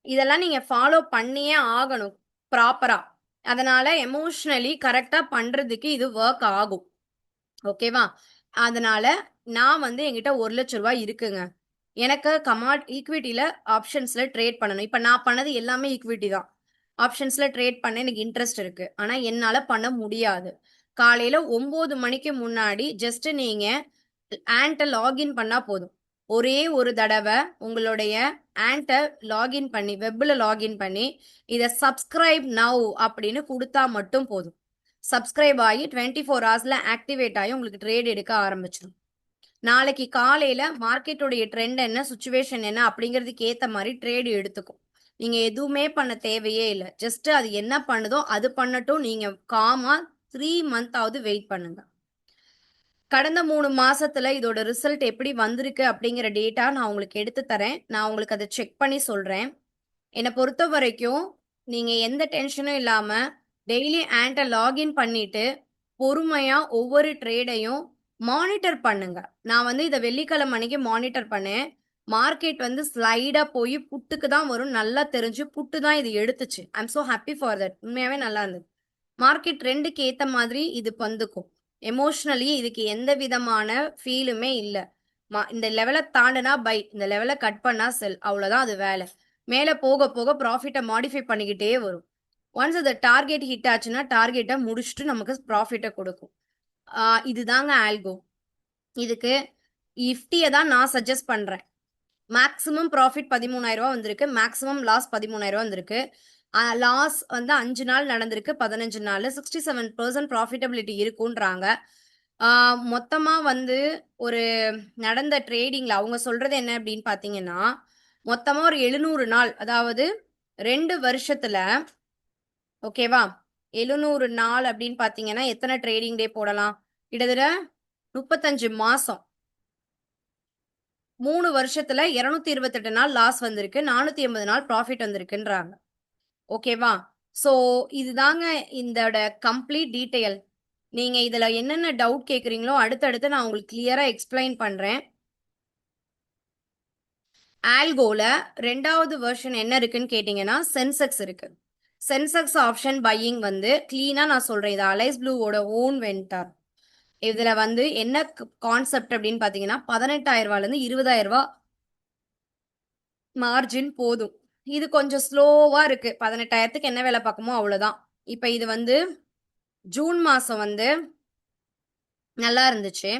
இதெல்லாம் நீங்க ஃபாலோ பண்ணியே ஆகணும் ப்ராப்பரா. அதனால எமோஷனலி கரெக்டா பண்றதுக்கு இது ஒர்க் ஆகும். ஓகேவா? அதனால நான் வந்து என்கிட்ட ரூ. 1,00,000 இருக்குங்க. எனக்கு ஈக்விட்டில ஆப்ஷன்ஸ்ல ட்ரேட் பண்ணணும். இப்ப நான் பண்ணது எல்லாமே ஈக்விட்டி தான். ஆப்ஷன்ஸ்ல ட்ரேட் பண்ண எனக்கு இன்ட்ரெஸ்ட் இருக்கு. ஆனா என்னால பண்ண முடியாது. காலையில 9 மணிக்கு முன்னாடி ஜஸ்ட் நீங்க ஆண்ட்ட லாகின் பண்ணா போதும். ஒரே ஒரு தடவை உங்களுடைய ஆண்ட்ட லாகின் பண்ணி வெப்ல லாகின் பண்ணி இதை சப்ஸ்கிரைப் நவ் அப்படின்னு கொடுத்தா மட்டும் போதும். சப்ஸ்கிரைப் ஆகி 24 ஹவர்ஸ்ல ஆக்டிவேட் ஆகி உங்களுக்கு ட்ரேட் எடுக்க ஆரம்பிச்சிடும். நாளைக்கு காலையில மார்க்கெட்டோடைய ட்ரெண்ட் என்ன, சுச்சுவேஷன் என்ன அப்படிங்கிறதுக்கு ஏத்த மாதிரி ட்ரேட் எடுத்துக்கும். நீங்க எதுவுமே பண்ண தேவையே இல்லை. ஜஸ்ட் அது என்ன பண்ணுதோ அது பண்ணட்டும். நீங்க காமா 3 மந்த் ஆவது வெயிட் பண்ணுங்க. கடந்த 3 மாசத்துல இதோட ரிசல்ட் எப்படி வந்திருக்கு அப்படிங்கிற டேட்டா நான் உங்களுக்கு எடுத்து தரேன். நான் உங்களுக்கு அதை செக் பண்ணி சொல்றேன். என்னை பொறுத்த வரைக்கும் நீங்க எந்த டென்ஷனும் இல்லாம டெய்லி ஆண்ட லாகின் பண்ணிட்டு பொறுமையா ஒவ்வொரு ட்ரேடையும் மானிட்டர் பண்ணுங்க. நான் வந்து இதை வெள்ளிக்கிழமை அன்னைக்கு மானிட்டர் பண்ணேன். மார்க்கெட் வந்து ஸ்லைடா போய் புட்டுக்கு தான் வரும் நல்லா தெரிஞ்சு புட்டு தான் இது எடுத்துச்சு. I am so happy for that. உண்மையாவே நல்லா இருந்தது. மார்க்கெட் ட்ரெண்டுக்கு ஏத்த மாதிரி இது வந்துக்கும். எமோஷனலி இதுக்கு எந்த விதமான ஃபீலுமே இல்லை. இந்த லெவலை தாண்டினா பை, இந்த லெவலை கட் பண்ணா செல், அவ்வளவுதான் அது வேலை. மேல போக போக ப்ராஃபிட்டை மாடிஃபை பண்ணிக்கிட்டே வரும். ஒன்ஸ் அந்த டார்கெட் ஹிட் ஆச்சுன்னா டார்கெட்டை முடிச்சுட்டு நமக்கு ப்ராஃபிட்டை கொடுக்கும். இதுதாங்க ஆல்கோ. இதுக்கு இஃப்டியை தான் நான் சஜஸ்ட் பண்றேன். மேக்ஸிமம் ப்ராஃபிட் 13,000 வந்திருக்கு. மேக்ஸிமம் லாஸ் 13,000 வந்திருக்கு. லாஸ் வந்து 5 நாள் நடந்திருக்கு. 15 நாள் 67% ப்ராஃபிட்டபிலிட்டி இருக்குன்றாங்க. மொத்தமா வந்து ஒரு நடந்த ட்ரேடிங்ல அவங்க சொல்றது என்ன அப்படின்னு பாத்தீங்கன்னா, மொத்தமா ஒரு 700 நாள், அதாவது 2 வருஷத்துல, ஓகேவா, 700 நாள் அப்படின்னு பாத்தீங்கன்னா எத்தனை ட்ரேடிங் டே போடலாம்? கிட்டத்தட்ட 35 மாசம். 3 வருஷத்துல 228 நாள் லாஸ் வந்திருக்கு. 480 நாள் ப்ராஃபிட் வந்திருக்குன்றாங்க. ஓகேவா? சோ இதுதாங்க இதோட கம்ப்ளீட் டீடைல். நீங்க இதுல என்னென்ன டவுட் கேக்குறீங்களோ அடுத்தடுத்து நான் உங்களுக்கு கிளியரா எக்ஸ்பிளைன் பண்றேன். ஆல்கோல 2வது வெர்ஷன் என்ன இருக்குன்னு கேட்டீங்கன்னா சென்செக்ஸ் இருக்கு. சென்செக்ஸ் ஆப்ஷன் பையிங் வந்து கிளீனா நான் சொல்றேன். இது அலைஸ் ப்ளூவோட ஓன் வென்டார். இதுல வந்து என்ன கான்செப்ட் அப்படின்னு பாத்தீங்கன்னா 18,000 இருந்து 20,000 மார்ஜின் போதும். இது கொஞ்சம் ஸ்லோவா இருக்கு. 18,000க்கு என்ன வேலை பார்க்குமோ அவ்வளவுதான். இப்ப இது வந்து ஜூன் மாசம் வந்து நல்லா இருந்துச்சு.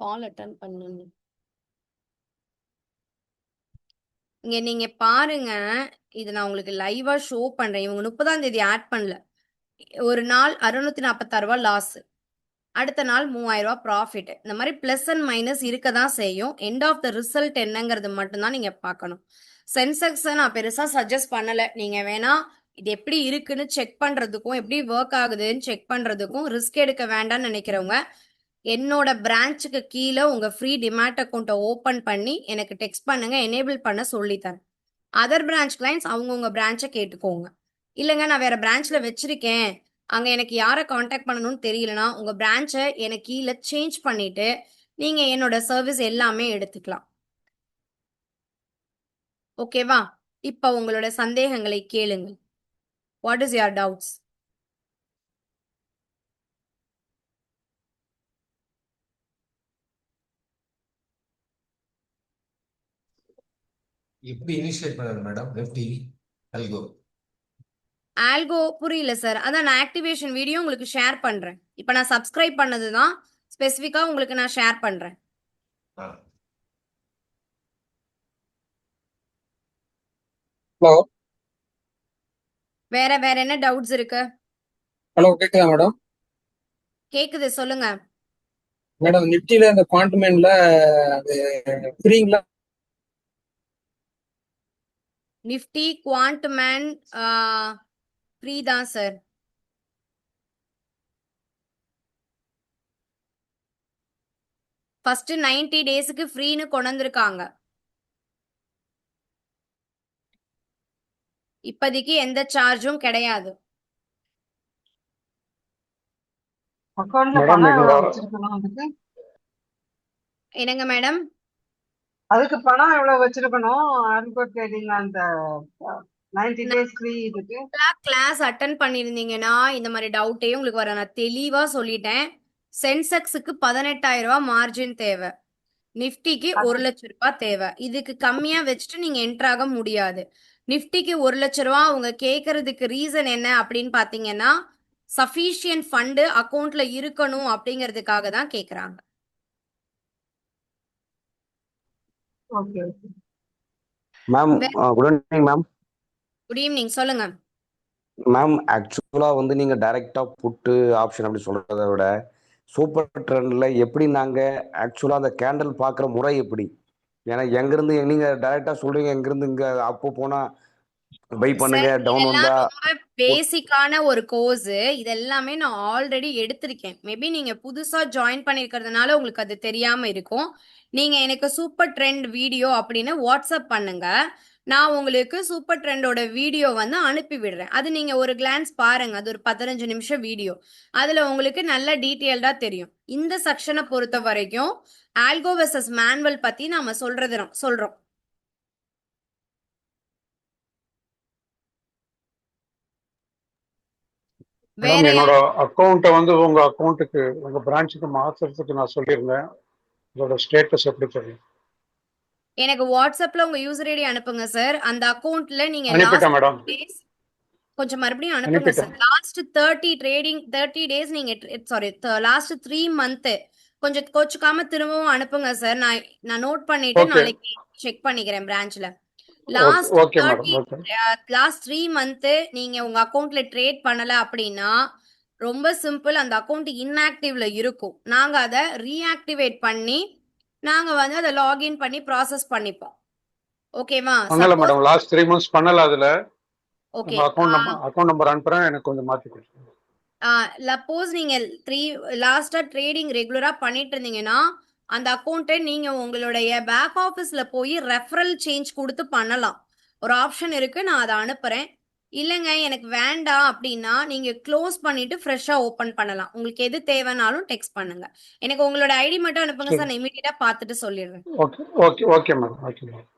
கால் அட்டன் பண்ணுங்க. இங்க நீங்க பாருங்க, இது நான் உங்களுக்கு லைவா ஷோ பண்றேன். இவங்க 30ஆம் தேதி ஆட் பண்ணல. ஒரு நாள் 646 லாஸ், அடுத்த நாள் 3000 ப்ராஃபிட். இந்த மாதிரி பிளஸ் அண்ட் மைனஸ் இருக்க தான் செய்யும். எண்ட் ஆஃப் த ரிசல்ட் என்னங்கிறது மட்டும்தான் நீங்க பார்க்கணும். சென்செக்ஸ் நான் பெருசா சஜஸ்ட் பண்ணல. நீங்க வேணா இது எப்படி இருக்குன்னு செக் பண்றதுக்கும் எப்படி ஒர்க் ஆகுதுன்னு செக் பண்றதுக்கும் ரிஸ்க் எடுக்க வேண்டாம்னு நினைக்கிறவங்க என்னோட பிரான்ச்சுக்கு கீழே உங்க ஃப்ரீ டிமேட் அக்கௌண்ட்டை ஓபன் பண்ணி எனக்கு டெக்ஸ்ட் பண்ணுங்க, எனேபிள் பண்ண சொல்லித்தரேன். அதர் பிரான்ச் கிளைண்ட்ஸ் அவங்கவுங்க பிரான்ச்சை கேட்டுக்கோங்க. இல்லைங்க நான் வேற பிரான்ச்ல வச்சிருக்கேன், அங்க எனக்கு யாரை காண்டாக்ட் பண்ணணும்னு தெரியலனா உங்க பிரான்ச்சை எனக்கு கீழே சேஞ்ச் பண்ணிட்டு நீங்க என்னோட சர்வீஸ் எல்லாமே எடுத்துக்கலாம். ஓகேவா? இப்ப உங்களோட சந்தேகங்களை கேளுங்க. What is your doubts? எப்படி இனிஷியேட் பண்ணது மேடம் நிஃப்டி அல்கோ? ஆல்கோ புரியல சார். அதான் நான் ஆக்டிவேஷன் வீடியோ உங்களுக்கு ஷேர் பண்றேன். இப்ப நான் சப்ஸ்கிரைப் பண்ணது தான் ஸ்பெசிஃபிக்கா உங்களுக்கு நான் ஷேர் பண்றேன். ஆ. ஹலோ. வேற வேற என்ன டவுட்ஸ் இருக்கு? ஹலோ, கேக்குதா மேடம்? கேக்குது, சொல்லுங்க. மேடம், நிப்டில இந்த குவாண்ட்மேன்ல அது ஃப்ரீங்களா? நிஃப்டி குவாண்ட்மேன் ஃப்ரீ தான் சார். ஃபர்ஸ்ட் 90 டேஸ்க்கு ஃப்ரீன்னு கொண்டு வந்திருக்காங்க. இப்போதைக்கு எந்த சார்ஜும் கிடையாது. அக்கௌண்ட்ல மேடம் பணம் என்னோட எவ்வளவு வச்சிருக்கணும் அதுக்கு? என்னங்க மேடம்? அதுக்கு பணம் எவ்வளவு வச்சிருக்கணும்? ஆல்கோ ட்ரேடிங் அந்த 90 டேஸ் ஃப்ரீ இதுக்கு. கிளாஸ் அட்டன் பண்ணியிருந்தீங்கன்னா இந்த மாதிரி டவுட்டே உங்களுக்கு வர நான் தெளிவா சொல்லிட்டேன். சென்செக்ஸுக்கு 18,000 ரூபாய் மார்ஜின் தேவை. நிஃப்டிக்கு அது 1,00,000 ரூபாய் தேவை. இதுக்கு கம்மியா வச்சுட்டு நீங்க என்டர் ஆக முடியாது. நிஃப்டிக்கு 1,00,000 ரூபாய் அவங்க கேட்கறதுக்கு ரீசன் என்ன அப்படின்னு பாத்தீங்கன்னா, சஃபிஷியன்ட் ஃபண்டு அக்கௌண்ட்ல இருக்கணும் அப்படிங்கிறதுக்காக தான் கேக்குறாங்க. Okay. Ma'am, good evening ma'am. Good evening, சொல்லுங்க. மேம், ஆக்சுவலாக வந்து நீங்கள் டைரெக்டாக புட்டு ஆப்ஷன் அப்படி சொல்கிறத விட சூப்பர் ட்ரெண்டில் எப்படி நாங்கள் ஆக்சுவலாக அந்த கேண்டில் பார்க்குற முறை எப்படி? ஏன்னா எங்கேருந்து நீங்கள் டைரெக்டாக சொல்கிறீங்க, எங்கேருந்து இங்கே அப்போ போனால் பை பண்ணுங்க, சார், டவுன் இதெல்லாம் வந்தால் ரொம்ப பேசிக்கான ஒரு கோர்ஸ். இது எல்லாமே நான் ஆல்ரெடி எடுத்திருக்கேன். மேபி நீங்க புதுசா ஜாயின் பண்ணிருக்கிறதுனால உங்களுக்கு அது தெரியாம இருக்கும். நீங்க எனக்கு சூப்பர் ட்ரெண்ட் வீடியோ அப்படின்னு வாட்ஸ்அப் பண்ணுங்க. நான் உங்களுக்கு சூப்பர் ட்ரெண்டோட வீடியோ வந்து அனுப்பி விடுறேன். அது நீங்க ஒரு கிளான்ஸ் பாருங்க. அது ஒரு 15 நிமிஷம் வீடியோ. அதுல உங்களுக்கு நல்ல டீட்டெயில்டா தெரியும். இந்த செக்ஷனை பொறுத்த வரைக்கும் ஆல்கோ வெர்சஸ் மேனுவல் பத்தி நாம சொல்றோம். மேடம், வேற என்னோட அக்கௌண்ட்டை வந்து உங்க அக்கௌண்ட்டுக்கு உங்க பிரான்ச்சுக்கு மாத்துறதுக்கு நான் சொல்லியிருந்தேன். அதோட ஸ்டேட்டஸ் எப்படி தெரியும்? எனக்கு வாட்ஸ்அப்ல உங்க யூசர் ஐடி அனுப்புங்க சார். அந்த அக்கவுண்ட்ல நீங்க அனுப்பிட்டேன் லாஸ்ட் மேடம், டேஸ் கொஞ்சம் மறுபடியும் அனுப்புங்க அனுப்பிட்டேன். சார். லாஸ்ட் 30 டேஸ் நீங்க சாரி லாஸ்ட் 3 மந்த் கொஞ்சம் கோச்சுக்காம திரும்பவும் அனுப்புங்க சார். நான் நோட் பண்ணிட்டு ஓகே, நாளைக்கு செக் பண்ணிக்கிறேன் பிரான்ச்ல. Okay, last okay madam, 30 okay. Last 3 month நீங்க உங்க அக்கவுண்ட்ல ட்ரேட் பண்ணல அப்படின்னா ரொம்ப சிம்பிள், அந்த அக்கவுண்ட் இன்ஆக்டிவ்ல இருக்கும். நாங்க அதை ரீஆக்டிவேட் பண்ணி நாங்க வந்து அதை லாகின் பண்ணி ப்ராசஸ் பண்ணிப்போம். ஓகேவா? பண்ணல சப்போஸ் மேடம், லாஸ்ட் 3 months பண்ணல. அதுல ஓகே. உங்க அக்கௌண்ட் நம்பர் அனுப்புறேன், எனக்கு கொஞ்சம் மாத்தி கொடுத்துருங்க. சப்போஸ் நீங்க லாஸ்டா ட்ரேடிங் ரெகுலரா பண்ணிட்டு இருந்தீங்கன்னா அந்த அக்கௌண்ட்டை நீங்க உங்களுடைய பேக் ஆஃபீஸ்ல போய் ரெஃபரல் சேஞ்ச் கொடுத்து பண்ணலாம். ஒரு ஆப்ஷன் இருக்கு, நான் அதை அனுப்புறேன். இல்லைங்க எனக்கு வேண்டாம் அப்படின்னா நீங்க க்ளோஸ் பண்ணிட்டு ஃப்ரெஷ்ஷா ஓபன் பண்ணலாம். உங்களுக்கு எது தேவைனாலும் டெக்ஸ்ட் பண்ணுங்க. எனக்கு உங்களோட ஐடி மட்டும் அனுப்புங்க சரி, சார், நான் இமீடியட்டா பார்த்துட்டு சொல்லிடுறேன். Okay, okay, okay madam, okay madam.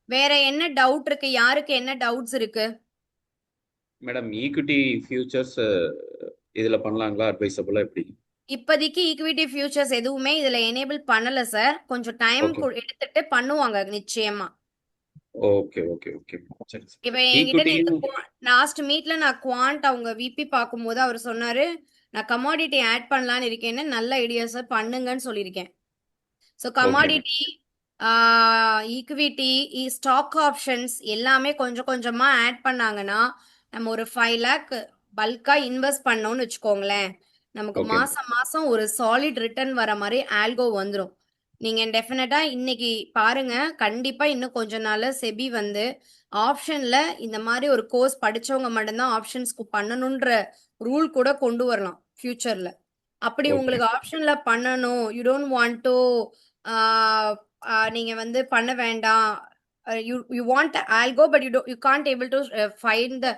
வேற என்ன டவுட் இருக்கு? யாருக்கு என்ன டவுட்ஸ் இருக்கு? மேடம், ஈக்விட்டி ஃபியூச்சர்ஸ் இதில் பண்ணலாங்களா? அட்வைசபிளா எப்படி? இப்போதைக்கு ஈக்விட்டி ஃபியூச்சர்ஸ் எதுவுமே இதுல எனேபிள் பண்ணல சார். கொஞ்சம் டைம் ஓகே, எடுத்துட்டு பண்ணுவாங்க நிச்சயமா. Okay, okay, okay. சரி சார். இப்ப என்கிட்ட ஈக்விட்டியும் நேத்து லாஸ்ட் மீட்ல நான் குவாண்ட் அவங்க விபி பார்க்கும்போது அவர் சொன்னாரு, நான் கமாடிட்டி ஆட் பண்ணலான்னு இருக்கேன்னு. நல்ல ஐடியா சார், பண்ணுங்கன்னு சொல்லியிருக்கேன். So okay madam. Commodity, equity, stock options எல்லாமே கொஞ்சம் கொஞ்சமா ஆட் பண்ணாங்கன்னா நம்ம ஒரு 5 லேக் பல்கா இன்வெஸ்ட் பண்ணோம்னு வச்சுக்கோங்களேன், நமக்கு ஓகே மேடம். மாசம் மாசம் ஒரு சாலிட் ரிட்டர்ன் வர மாதிரி ஆல்கோ வந்துடும். நீங்க டெஃபினட்டா இன்னைக்கு பாருங்க, கண்டிப்பா இன்னும் கொஞ்ச நாள்ல செபி வந்து ஆப்ஷன்ல இந்த மாதிரி ஒரு கோர்ஸ் படிச்சவங்க மட்டும்தான் ஆப்ஷன்ஸ்க்கு பண்ணணும்ன்ற ரூல் கூட கொண்டு வரலாம் ஃபியூச்சர்ல. அப்படி ஓகே, உங்களுக்கு ஆப்ஷன்ல பண்ணணும், யூ டோன்ட் வாண்ட் டு, நீங்க வந்து பண்ண வேண்டாம், you want algo but you can't able to find the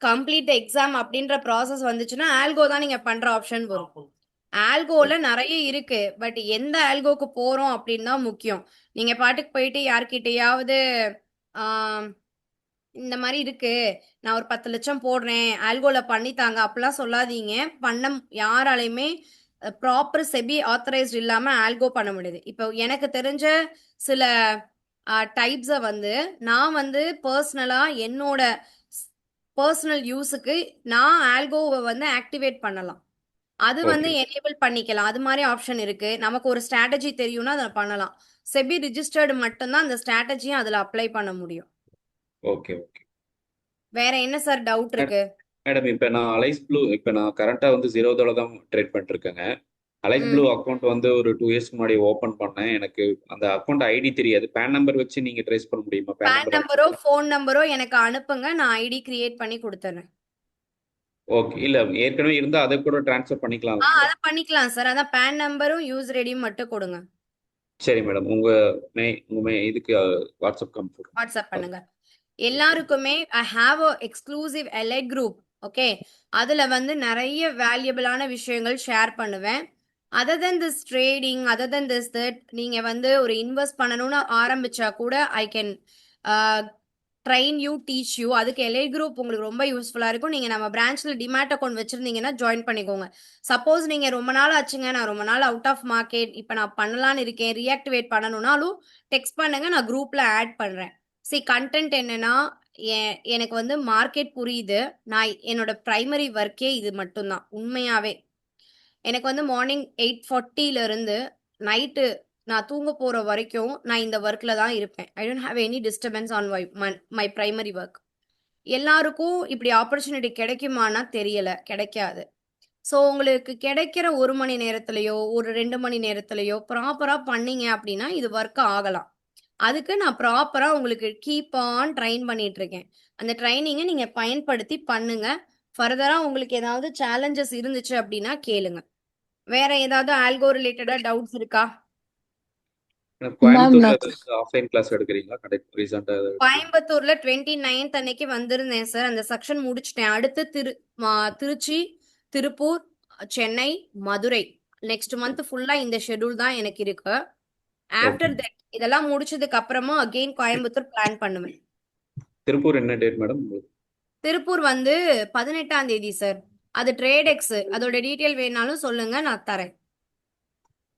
complete the exam அப்படின்ற ப்ராசஸ் வந்துச்சுன்னா ஆல்கோ தான் நீங்க பண்ற ஆப்ஷன் வரும். ஆல்கோல நிறைய இருக்கு, பட் எந்த ஆல்கோக்கு போறோம் அப்படின்னு தான் முக்கியம். நீங்க பாட்டுக்கு போயிட்டு யார்கிட்டயாவது ஆஹ் இந்த மாதிரி இருக்கு, நான் ஒரு 10 லட்சம் போடுறேன் ஆல்கோல பண்ணித்தாங்க அப்படிலாம் சொல்லாதீங்க. பண்ண யாராலையுமே ப்ராப்பர் செபி ஆத்தரைஸ்ட் இல்லாம ஆல்கோ பண்ண முடியுது. இப்போ எனக்கு தெரிஞ்ச சில டைப்ஸை வந்து நான் வந்து பர்சனலாக என்னோட பர்சனல் யூஸுக்கு நான் ஆல்கோவை வந்து ஆக்டிவேட் பண்ணலாம். அது வந்து ஓகே எனேபிள் பண்ணிக்கலாம். அது மாதிரி ஆப்ஷன் இருக்கு. நமக்கு ஒரு ஸ்ட்ராட்டஜி தெரியும்னா அதை பண்ணலாம். செபி ரிஜிஸ்டர்டு மட்டும்தான் அந்த ஸ்ட்ராட்டஜியும் அதில் அப்ளை பண்ண முடியும். ஓகே ஓகே வேற என்ன சார் டவுட் இருக்கு? மேடம் இப்போ நான் அலைஸ் ப்ளூ இப்போ நான் கரண்ட்டாக வந்து ஜீரோதோட தான் ட்ரேட் பண்ணிட்டு இருக்கேங்க. அலைஸ் ப்ளூ அக்கௌண்ட் வந்து ஒரு 2 இயர்ஸ்க்கு முன்னாடி ஓப்பன் பண்ணேன். எனக்கு அந்த அக்கௌண்ட் ஐடி தெரியாது. பேன் நம்பர் வச்சு நீங்க ட்ரேஸ் பண்ண முடியுமா? பேன் பேன் நம்பர் நம்பரோ ஃபோன் நம்பரோ எனக்கு அனுப்புங்க, நான் ஐடி கிரியேட் பண்ணி கொடுத்துறேன். ஓகே. இல்ல ஏற்கனவே இருந்தா அதை கூட ட்ரான்ஸ்ஃபர் பண்ணிக்கலாம். அதை பண்ணிக்கலாம் சார். அதான் பேன் நம்பரும் யூசர் ஐடியும் மட்டும் கொடுங்க. சரி மேடம். உங்க இதுக்கு வாட்ஸ்அப் கம்ஃபர்ட் வாட்ஸ்அப் பண்ணுங்க. எல்லாருக்குமே I have a exclusive elite group. Okay, அதுல வந்து நிறைய வேல்யூபிளான விஷயங்கள் ஷேர் பண்ணுவேன். Other then this trading, other then this that, நீங்க வந்து ஒரு இன்வெஸ்ட் பண்ணணும்னு ஆரம்பிச்சா கூட I can train you, teach you. அதுக்கு எலைட் குரூப் உங்களுக்கு ரொம்ப யூஸ்ஃபுல்லா இருக்கும். நீங்க நம்ம பிரான்ச்ல டிமேட் அக்கௌண்ட் வச்சிருந்தீங்கன்னா ஜாயின் பண்ணிக்கோங்க. சப்போஸ் நீங்க ரொம்ப நாள் ஆச்சுங்க, நான் ரொம்ப நாள் அவுட் ஆஃப் மார்க்கெட், இப்போ நான் பண்ணலான்னு இருக்கேன், ரீஆக்டிவேட் பண்ணணும்னாலும் டெக்ஸ்ட் பண்ணுங்க, நான் குரூப்ல ஆட் பண்றேன். கண்டென்ட் என்னன்னா, எனக்கு வந்து மார்க்கெட் புரியுது. நான் என்னோட பிரைமரி ஒர்க்கே இது மட்டும்தான் உண்மையாவே. எனக்கு வந்து மார்னிங் 8:40 இருந்து நைட்டு நான் தூங்க போற வரைக்கும் நான் இந்த ஒர்க்ல தான் இருப்பேன். I don't have any disturbance on my primary work. எல்லாருக்கும் இப்படி ஆப்பர்ச்சுனிட்டி கிடைக்குமானா தெரியல, கிடைக்காது. ஸோ உங்களுக்கு கிடைக்கிற 1 மணி நேரத்திலயோ ஒரு 2 மணி நேரத்திலயோ ப்ராப்பரா பண்ணீங்க அப்படின்னா இது ஒர்க் ஆகலாம். அதுக்கு நான் ப்ராப்பரா உங்களுக்கு கீப் ஆன் ட்ரெயின் பண்ணிட்டு இருக்கேன். அந்த ட்ரைனிங்கை நீங்க பயன்படுத்தி பண்ணுங்க. ஃபர்தரா உங்களுக்கு ஏதாவது சேலஞ்சஸ் இருந்துச்சு அப்படின்னா கேளுங்க. வேற ஏதாவது ஆல்கோ ரிலேட்டடா டவுட்ஸ் இருக்கா? கோயம்புத்தூர்ல ஆஃப்லைன் கிளாஸ் எடுக்கிறீங்களா? கரெக்ட். ரீசெண்டா கோயம்புத்தூர்ல 29th அன்னைக்கு வந்திருந்தேன் சார். அந்த செக்ஷன் முடிச்சிட்டேன். அடுத்து திருச்சி, திருப்பூர், சென்னை, மதுரை நெக்ஸ்ட் மந்த் ஃபுல்லா இந்த ஷெட்யூல் தான் எனக்கு இருக்கு. ஆஃப்டர் தட் இதெல்லாம் முடிச்சதுக்கு அப்புறமா அகெயின் கோயம்புத்தூர் பிளான் பண்ணுவேன். திருப்பூர் என்ன டேட் மேடம்? திருப்பூர் வந்து 18ஆம் தேதி சார். அது ட்ரேடெக்ஸ். அதோட டீட்டெயில் வேணாலும் சொல்லுங்க, நான் தரேன்.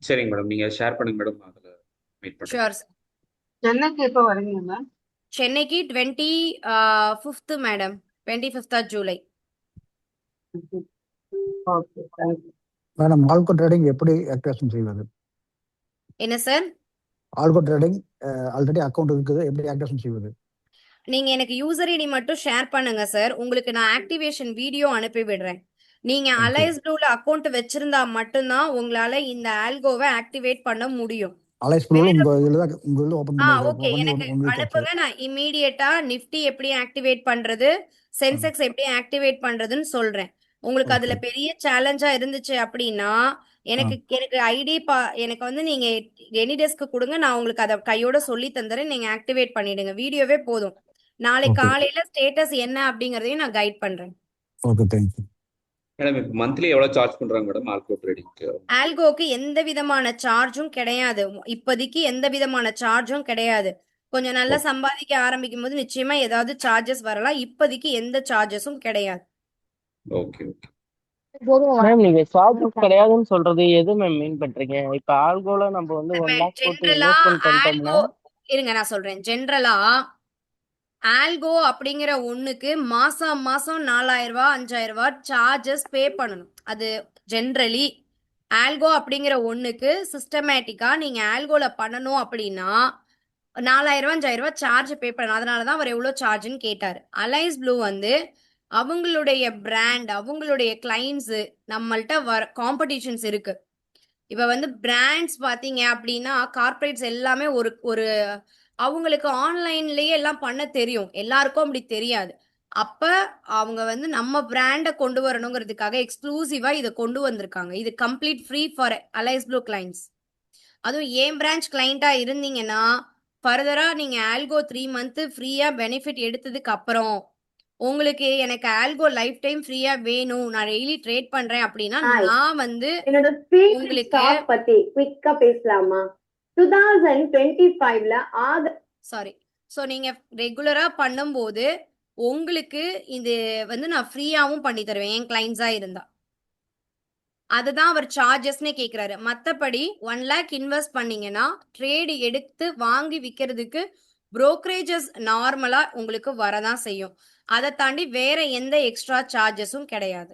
சரிங்க மேடம், நீங்க ஷேர் பண்ணுங்க மேடம். அதுல மீட் பண்றேன். Sure sir. சென்னைக்கு எப்போ வரீங்க மேம்? சென்னைக்கு 25th madam, 25th July. Okay, thank you. Madam, algo trading எப்படி ஆக்டிவேஷன் செய்வது? என்ன sir? Algo trading already account இருக்குது, எப்படி ஆக்டிவேஷன் செய்வது? நீங்க எனக்கு யூசர் ஐடி மட்டும் ஷேர் பண்ணுங்க சார். உங்களுக்கு நான் ஆக்டிவேஷன் வீடியோ அனுப்பி விடுறேன். நீங்க அலைஸ் ப்ளூல அக்கௌண்ட் வச்சிருந்தா மட்டும்தான் உங்களால இந்த ஆல்கோவை ஆக்டிவேட் பண்ண முடியும். அலைஸ் ப்ளூல உங்க இதுல ஓபன் ஓகே, எனக்கு அனுப்புங்க. நான் இமீடியட்டா நிஃப்டி எப்படி ஆக்டிவேட் பண்றது, சென்செக்ஸ் எப்படி ஆக்டிவேட் பண்றதுன்னு சொல்றேன். உங்களுக்கு அதுல பெரிய சேலஞ்சா இருந்துச்சு அப்படின்னா எனக்கு ஐடி எனக்கு வந்து நீங்க எனிடெஸ்க்கு கொடுங்க, நான் உங்களுக்கு அதை கையோட சொல்லி தந்துறேன். நீங்க ஆக்டிவேட் பண்ணிடுங்க. வீடியோவே போதும். நாளைக்கு காலையில ஸ்டேட்டஸ் என்ன அப்படிங்கறதையும் நான் கைட் பண்றேன். Okay, thank you madam. இப்போ மந்த்லி எவ்வளவு சார்ஜ் பண்றாங்க மேடம் ஆல்கோ ட்ரேடிங்க்கு? ஆல்கோக்கு எந்த விதமான சார்ஜும் கிடையாது. இப்போதைக்கு எந்த விதமான சார்ஜும் கிடையாது. கொஞ்சம் நல்லா சம்பாதிக்க ஆரம்பிக்கும் போது நிச்சயமா ஏதாவது சார்ஜஸ் வரலாம். இப்போதைக்கு எந்த சார்ஜஸும் கிடையாது. ஓகே ஓகே மேம், நீங்க சார்ஜஸ் கிடையாதுன்னு சொல்றது எது மேம் மீன் பண்றீங்க? இப்ப ஆல்கோல நம்ம வந்து 1 lakh போட்டு ஜென்ரலா இன்வெஸ்ட்மெண்ட் பண்ணிட்டோம்னா, இருங்க நான் சொல்றேன். ஜென்ரலா ஆல்கோ அப்படிங்கிற ஒண்ணுக்கு மாசம் 4000 ரூபாய் 5000 ரூபாய் சார்ஜஸ் பே பண்ணணும். அது ஜென்ரலி ஆல்கோ அப்படிங்கிற ஒண்ணுக்கு சிஸ்டமேட்டிக்கா நீங்க ஆல்கோல பண்ணணும் அப்படின்னா 4000 ரூபாய் 5000 ரூபாய் சார்ஜ் பே பண்ணணும். அதனாலதான் அவர் எவ்வளவு சார்ஜ்னு கேட்டாரு. அலைஸ் ப்ளூ வந்து அவங்களுடைய பிராண்ட், அவங்களுடைய கிளைண்ட்ஸ், நம்மள்ட்ட காம்படிஷன்ஸ் இருக்கு. இப்ப வந்து பிராண்ட்ஸ் பாத்தீங்க அப்படின்னா கார்பரேட்ஸ் எல்லாமே ஒரு அவங்களுக்கு ஆன்லைன்லயே எல்லாம் பண்ண தெரியும். எல்லாருக்கும் அப்படி தெரியாது. அப்ப அவங்க வந்து நம்ம பிராண்டை கொண்டு வரணுங்கிறதுக்காக எக்ஸ்க்ளூசிவா இதை கொண்டு வந்திருக்காங்க. இது complete free for Alice Blue clients. அதுவும் ஏன் பிரான்ச் கிளைண்டா இருந்தீங்கன்னா ஃபர்தரா நீங்க ஆல்கோ 3 month ஃப்ரீயா பெனிஃபிட் எடுத்ததுக்கு அப்புறம் உங்களுக்கு எனக்கு ஆல்கோ லைஃப் டைம் ஃப்ரீயா வேணும், நான் டெய்லி ட்ரேட் பண்றேன் அப்படின்னா நான் வந்து என்னோட உங்களுக்கு பத்தி குயிக்கா பேசலாமா? 2025ல சாரி. ஸோ நீங்க ரெகுலரா பண்ணும்போது உங்களுக்கு இது வந்து நான் ஃப்ரீயாவும் பண்ணி தருவேன் என் கிளைண்ட்ஸா இருந்தா. அதுதான் அவர் சார்ஜஸ்னே கேக்குறாரு. மத்தபடி 1 lakh இன்வெஸ்ட் பண்ணீங்கன்னா ட்ரேடு எடுத்து வாங்கி விக்கிறதுக்கு புரோக்கரேஜஸ் நார்மலா உங்களுக்கு வரதான் செய்யும். அதை தாண்டி வேற எந்த எக்ஸ்ட்ரா சார்ஜஸும் கிடையாது.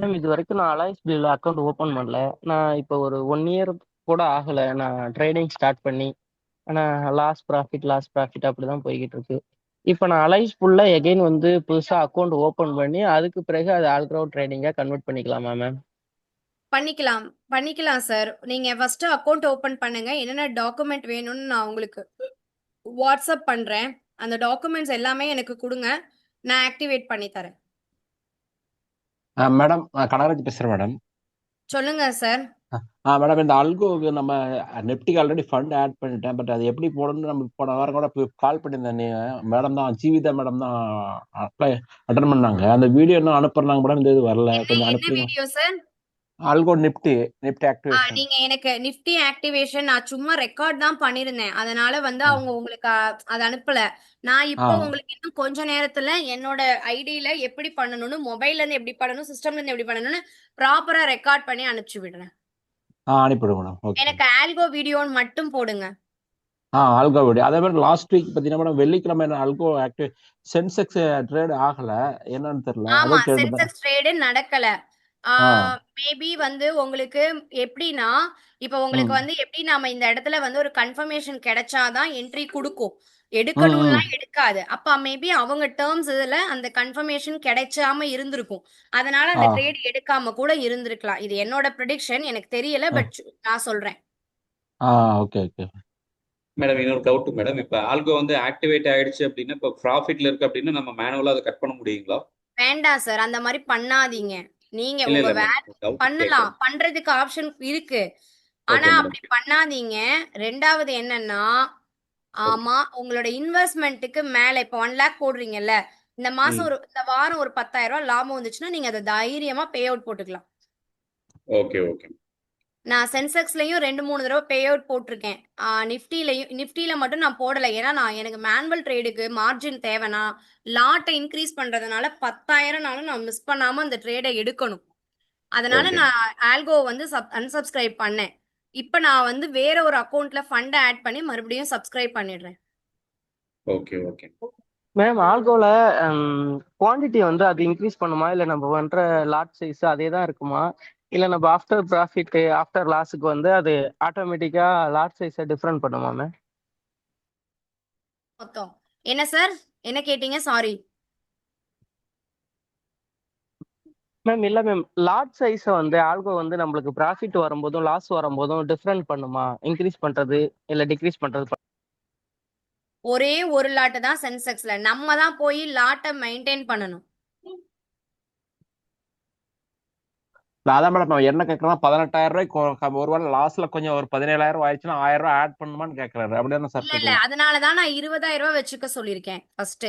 மேம் இது வரைக்கும் நான் அலைஸ் ப்ளூல அக்கௌண்ட் ஓபன் பண்ணல. நான் இப்போ ஒரு 1 இயர் கூட ஆகல நான் ட்ரேடிங் ஸ்டார்ட் பண்ணி. ஆனா லாஸ் ப்ராஃபிட் அப்படிதான் போய்கிட்டு இருக்கு. இப்போ நான் அலைஸ் ப்ளூல எகைன் வந்து புதுசா அக்கௌண்ட் ஓபன் பண்ணி அதுக்கு பிறகு அது ஆல்க்ரோ ட்ரேடிங்கா கன்வெர்ட் பண்ணிக்கலாமா மேம்? பண்ணிக்கலாம் பண்ணிக்கலாம் சார். நீங்க ஃபர்ஸ்ட் அக்கௌண்ட் ஓபன் பண்ணுங்க. என்னென்ன டாக்குமெண்ட் வேணும்னு நான் உங்களுக்கு வாட்ஸ்அப் பண்றேன். அந்த டாக்குமெண்ட்ஸ் எல்லாமே எனக்கு கொடுங்க, நான் ஆக்டிவேட் பண்ணி தரேன். மேடம் நான் கனகராஜ் பேசுகிறேன் மேடம். சொல்லுங்க சார். மேடம் இந்த அல்கோவுக்கு நம்ம நெப்டிக்கு ஆல்ரெடி ஃபண்ட் ஆட் பண்ணிட்டேன். பட் அது எப்படி போடணும்னு நம்ம போன வாரம் கூட கால் பண்ணியிருந்தேன். மேடம் தான் ஜீவிதா மேடம் தான் அட்டன் பண்ணாங்க. அந்த வீடியோ இன்னும் அனுப்புறாங்க மேடம். இந்த இது வரல, கொஞ்சம் என்ன அனுப்புறீங்க? Video sir? Algo Nifty activation. நீங்க எனக்கு நிஃப்டி ஆக்டிவேஷன் நான் சும்மா ரெக்கார்ட் தான் பண்ணிருந்தேன். அதனால வந்து அவங்க உங்களுக்கு அதை அனுப்பல. நான் இப்போ உங்களுக்கு இன்னும் கொஞ்ச நேரத்துல என்னோட ஐடியில எப்படி பண்ணணும்னு, மொபைல்ல இருந்து எப்படி பண்ணணும், சிஸ்டம்ல இருந்து எப்படி பண்ணணும்னு ப்ராப்பரா ரெக்கார்ட் பண்ணி அனுப்பிச்சு விடுறேன். அனுப்பிவிடுங்க மேடம். ஓகே. எனக்கு ஆல்கோ வீடியோன்னு மட்டும் போடுங்க. அல்கோ வீடியோ. அதே மாதிரி லாஸ்ட் வீக் பார்த்தீங்கன்னா மேடம் வெள்ளிக்கிழமை அல்கோ ஆக்டிவ் சென்செக்ஸ் ட்ரேட் ஆகல, என்னன்னு தெரியல. ஆமா, அதை கேட்டுதான். சென்செக்ஸ் ட்ரேடு நடக்கல. மேபி வந்து உங்களுக்கு எப்படின்னா, இப்ப உங்களுக்கு வந்து எப்படி நாம இந்த இடத்துல வந்து ஒரு கன்ஃபர்மேஷன் கிடைச்சாதான் என்ட்ரி கொடுக்கும். எடுக்கணும்லாம் எடுக்காது. அப்ப மேபி அவங்க டேர்ம்ஸ் இதுல அந்த கன்ஃபர்மேஷன் கிடைச்சாம இருந்திருக்கும். அதனால அந்த ட்ரேட் எடுக்காம கூட இருந்திருக்கலாம். இது என்னோட ப்ரெடிக்ஷன், எனக்கு தெரியல, பட் நான் சொல்றேன். ஓகே ஓகே மேடம் இன்னொரு டவுட் மேடம். இப்போ ஆல்கோ வந்து ஆக்டிவேட் ஆயிடுச்சு அப்படின்னா, இப்போ ப்ராஃபிட்ல இருக்கு அப்படின்னா நம்ம மேனுவலா அதை கட் பண்ண முடியுங்களா? வேண்டாம் சார், அந்த மாதிரி பண்ணாதீங்க. நீங்க இல்ல உங்க இல்ல மேம், டவுட் பண்ணலாம், கேட்குறேன். பண்றதுக்கு ஆப்ஷன் இருக்கு. ஆனா ஓகே மேடம். அப்படி பண்ணாதீங்க. ரெண்டாவது என்னன்னா, ஆமா உங்களோட இன்வெஸ்ட்மெண்ட்டுக்கு மேல இப்ப 1 lakh போடுறீங்கல்ல, இந்த மாசம் இந்த வாரம் ஒரு 10,000 ரூபாய் லாபம் வந்துச்சுன்னா நீங்க அதை தைரியமா பே அவுட் போட்டுக்கலாம். Okay okay. நான் சென்செக்ஸ்லயும் 2-3 தடவை பே அவுட் போட்டிருக்கேன். நிஃப்டில மட்டும் நான் போடல. ஏன்னா எனக்கு மேனுவல் ட்ரேடுக்கு மார்ஜின் தேவைனா லாட்டை இன்க்ரீஸ் பண்றதுனால 10,000 நான் மிஸ் பண்ணாம அந்த ட்ரேடை எடுக்கணும். அதனால Okay. நான் ஆல்கோ வந்து அன்சப்ஸ்கிரைப் பண்ணேன். இப்ப நான் வந்து வேற ஒரு அக்கௌண்ட்ல ஃபண்ட் ஆட் பண்ணி மறுபடியும் சப்ஸ்கிரைப் பண்ணிடுறேன். Okay okay. மேம் ஆல்கோல குவாண்டிட்டி வந்து அது இன்க்ரீஸ் பண்ணுமா, இல்ல நம்ம பண்ற லாட் சைஸ் அதே தான் இருக்குமா, இல்ல நம்ம ஆஃப்டர் ப்ராஃபிட் ஆஃப்டர் லாஸுக்கு வந்து அது ஆட்டோமேட்டிக்கா லாட் சைஸை டிஃபரெண்ட் பண்ணுமா மேம்? மொத்தம் என்ன சார், என்ன கேட்டீங்க? சாரி மேம் இல்ல மேம், லாட் சைஸை வந்து ஆல்கோ வந்து நம்மளுக்கு ப்ராஃபிட் வரும்போதும் லாஸ் வரும்போதும் டிஃபரெண்ட் பண்ணுமா, இன்க்ரீஸ் பண்றது இல்ல டிக்ரீஸ் பண்றது? ஒரே ஒரு லாட்டு தான் சென்செக்ஸ்ல. நம்ம தான் போய் லாட்டை மெயின்டைன் பண்ணணும். அதான் மேடம் நான் என்ன கேட்கறேன், 18,000 ரூபாய்க்கு ஒரு வாரம் லாஸ்ட்ல கொஞ்சம் ஒரு 17,000 ஆயிடுச்சுன்னா 1000 ரூபாய் ஆட் பண்ணுமான்னு கேட்கறாரு. அப்படியே சார் இல்ல கேட்கலாம். அதனாலதான் நான் 20,000 ரூபாய் வச்சுக்க சொல்லியிருக்கேன் ஃபர்ஸ்ட்.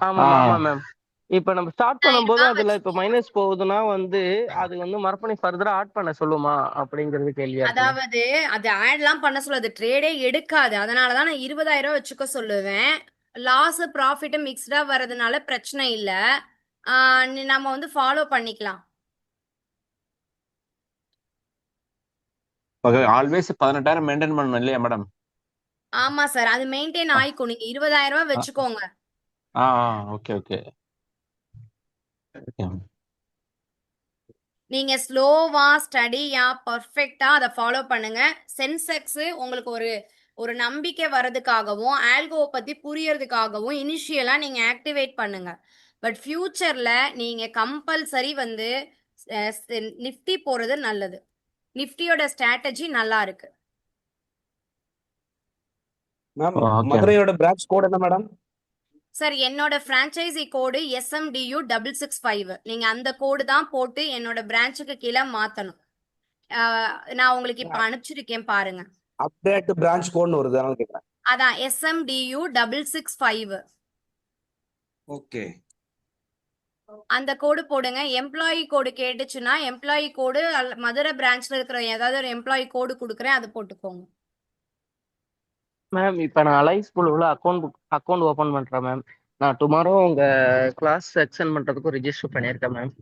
ஆமா ஆமா மேம். இப்ப நம்ம ஸ்டார்ட் பண்ணும்போது அதுல இப்ப மைனஸ் போகுதுன்னா வந்து அது வந்து மறுபடியும் ஃபர்தரா ஆட் பண்ண சொல்லுமா அப்படிங்கிறது கேள்வியா இருக்கு. அதாவது அது ஆட்லாம் பண்ண சொல்லாது, ட்ரேடே எடுக்காது. அதனாலதான் நான் 20,000 ரூபாய் வச்சுக்க சொல்லுவேன். லாஸ் ப்ராஃபிட் மிக்ஸ்டா வர்றதுனால பிரச்சனை இல்ல. நம்ம வந்து ஃபாலோ பண்ணிக்கலாம். ஆல்வேஸ் 18,000 மெயின்டைன் பண்ணணும் இல்லையா மேடம்? ஆமா சார், அது மெயின்டைன் ஆயிக்கும். நீங்க 20,000 ரூபாய் வச்சுக்கோங்க. Okay okay. நீங்க ஸ்லோவா ஸ்டடியா பர்ஃபெக்டா அதை ஃபாலோ பண்ணுங்க. சென்செக்ஸ் உங்களுக்கு ஒரு நம்பிக்கை வர்றதுக்காகவும் ஆல்கோவை பத்தி புரியறதுக்காகவும் இனிஷியலா நீங்க ஆக்டிவேட் பண்ணுங்க. பட் ஃபியூச்சர்ல நீங்க கம்பல்சரி வந்து நிஃப்டி போறது நல்லது. நிஃப்டியோட ஸ்ட்ராட்டஜி நல்லா இருக்கு. மேம் மதுரையோட பிரான்ச் கோட் என்ன மேடம்? சார் என்னோட பிரான்ச்சைசி கோடு SMDU 665. நீங்க அந்த கோடு தான் போட்டு என்னோட பிரான்ச்சுக்கு கீழே மாத்தணும். நான் உங்களுக்கு இப்ப அனுப்பிச்சிருக்கேன் பாருங்க. அப்டேட் பிரான்ச் கோட்னு வருது, அதனால கேக்குறேன். அதான் SMDU 665. ஓகே. அந்த கோடு போடுங்க. எம்ப்ளாயி கோடு கேட்டுச்சுன்னா எம்ப்ளாயி கோடு மதுரை பிரான்ச்ல இருக்கிற ஏதாவது ஒரு எம்ப்ளாயி கோடு கொடுக்குறேன், அது போட்டுக்கோங்க. மேம் இப்ப நான் அலைஸ் ப்ளூல அக்கௌண்ட் ஓபன் பண்றேன் மேம். நான் டுமாரோ உங்க கிளாஸ் செக்ஷன் பண்றதுக்கும் ரிஜிஸ்டர் பண்ணியிருக்கேன் மேம்.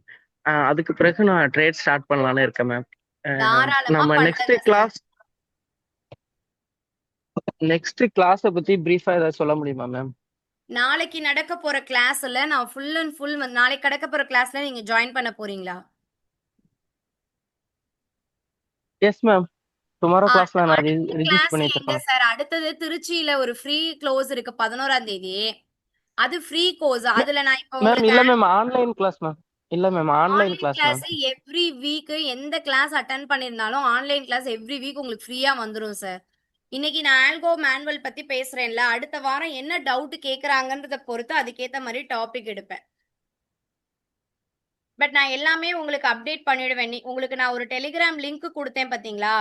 அதுக்கு பிறகு நான் ட்ரேட் ஸ்டார்ட் பண்ணலான்னு இருக்கேன் மேம். தாராளமா நம்ம பண்ணுங்க சார். நெக்ஸ்ட் கிளாஸை பத்தி பிரீஃபா ஏதாவது சொல்ல முடியுமா மேம்? நாளைக்கு நடக்க போற கிளாஸ்ல நான் ஃபுல் அண்ட் ஃபுல் நாளைக்கு நடக்க போற கிளாஸ்ல நீங்க ஜாயின் பண்ண போறீங்களா? Yes ma'am. டுமாரோ கிளாஸ்ல நான் அடுத்த ரிஜிஸ்டர் கிளாஸ் பண்ணிட்டு எங்க இருக்கேன். சார்? அடுத்தது திருச்சியில ஒரு ஃப்ரீ க்ளோஸ் இருக்கு 11ஆம் தேதி. அது ஃப்ரீ கோர்ஸ். அதுல நான் இப்ப மேம் உங்களுக்கு இல்ல மேம், ஆன்லைன் கிளாஸ் மேம். இல்ல ma'am, online online class class ma'am. Every week எந்த கிளாஸ் அட்டன் பண்ணிருந்தாலும் ஆன்லைன் கிளாஸ் எவ்ரி வீக் உங்களுக்கு ஃப்ரீயா வந்துரும் சார். இன்னைக்கு நான் ஆல்கோ மேனுவல் பத்தி பேசுறேன்ல, அடுத்த வாரம் என்ன டவுட் கேக்குறாங்கன்றத பொறுத்து அதுக்கேத்த மாதிரி டாபிக் எடுப்பேன். பட் நான் எல்லாமே உங்களுக்கு அப்டேட் பண்ணிடுவேன். உங்களுக்கு நான் ஒரு டெலிகிராம் லிங்க் கொடுத்தேன் பாத்தீங்களா?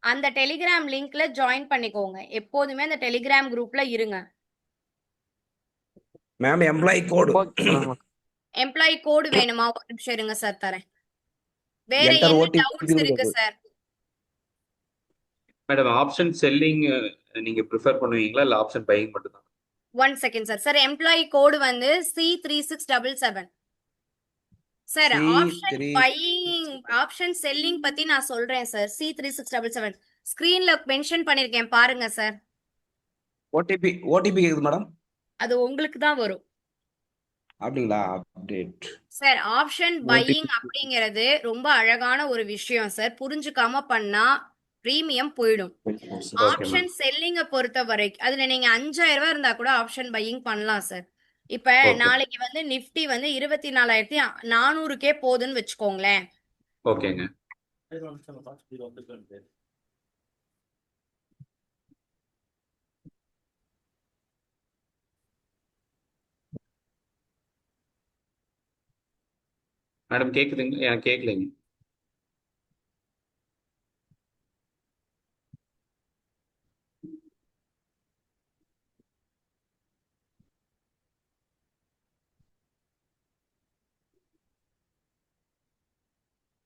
அந்த டெலிகிராம் லிங்க்ல ஜாயின் பண்ணிக்கோங்க. எப்போதுமே அந்த டெலிகிராம் குரூப்ல இருங்க. Ma'am employee code okay ma'am. Employee code வேணுமா? ஒரு நிமிஷம் இருங்க சார், தரேன். வேற என்டர் என்ன ஓடிபி டவுட்ஸ் இருக்கு சார்? மேடம் ஆப்ஷன் செல்லிங் நீங்க ப்ரிஃபர் பண்ணுவீங்களா இல்ல ஆப்ஷன் பையிங் மட்டும் தான்? 1 second sir. Sir employee code வந்து C3677. Sir option C3 buying option selling பத்தி நான் சொல்றேன் சார். C3677 ஸ்கிரீன்ல மென்ஷன் பண்ணிருக்கேன் பாருங்க சார். ஓடிபி கேக்குது மேடம். அது உங்களுக்கு தான் வரும். அப்படிங்களா? அப்டேட் சார் ஆப்ஷன் பையிங் அப்படிங்கிறது ரொம்ப அழகான ஒரு விஷயம் சார். புரிஞ்சுக்காம பண்ணா பிரீமியம் போயிடும். ஆப்ஷன் செல்லிங்க பொறுத்த வரைக்கும் அதுல நீங்க 5000 ரூபாய் இருந்தா கூட ஆப்ஷன் பையிங் பண்ணலாம் சார். இப்ப நாளைக்கு வந்து நிப்டி வந்து 24,400கே போகுதுன்னு வச்சுக்கோங்களேன். ஓகேங்க. மேடம் கேக்குதுங்க? எனக்கு கேட்கலைங்க.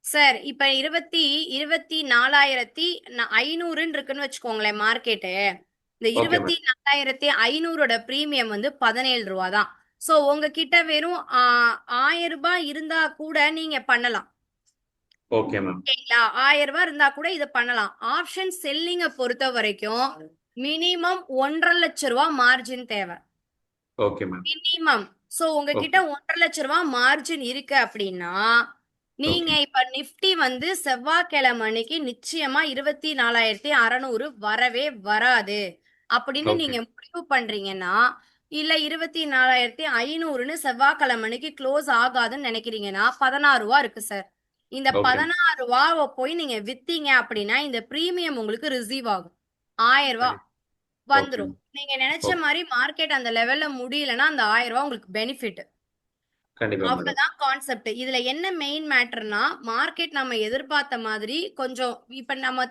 சார் இப்ப 24,500 இருக்குன்னு வச்சுக்கோங்களேன் மார்க்கெட்டு. இந்த ஓகே மேம். 24,500ஓட பிரீமியம் வந்து 17 ரூபா தான். சோ உங்ககிட்ட வெறும் 1000 ரூபாய் இருந்தா கூட நீங்க பண்ணலாம். Okay ma'am. ஓகேங்களா? 1000 ரூபாய் இருந்தா கூட இதை பண்ணலாம். ஆப்ஷன் செல்லிங்க பொறுத்த வரைக்கும் மினிமம் 1,50,000 லட்சம் ரூபாய் மார்ஜின் தேவை. Okay ma'am. மினிமம். சோ உங்ககிட்ட 1,50,000 லட்சம் ரூபாய் மார்ஜின் இருக்கு அப்படின்னா நீங்க இப்ப நிப்டி வந்து செவ்வாய்க்கிழமை அன்னைக்கு நிச்சயமா 24,600 வரவே வராது அப்படின்னு Okay. நீங்க முடிவு பண்றீங்கன்னா, இல்ல 24,500ன்னு செவ்வாய்க்கிழமை அன்னைக்கு க்ளோஸ் ஆகாதுன்னு நினைக்கிறீங்கன்னா 16 ரூபா இருக்கு சார். இந்த Okay. 16 ரூபாவை போய் நீங்க வித்தீங்க அப்படின்னா இந்த பிரீமியம் உங்களுக்கு ரிசீவ் ஆகும். 1000 ரூபாய் வந்துரும். நீங்க நினைச்ச Okay. மாதிரி மார்க்கெட் அந்த லெவல்ல முடியலன்னா அந்த 1000 ரூபாய் உங்களுக்கு பெனிஃபிட். கண்டிப்பா மேடம். அவ்வளவுதான் கான்செப்ட். இதுல என்ன மெயின் மேட்டர்னா மார்க்கெட் நம்ம எதிர்பார்த்த மாதிரி கொஞ்சம் இப்ப நம்ம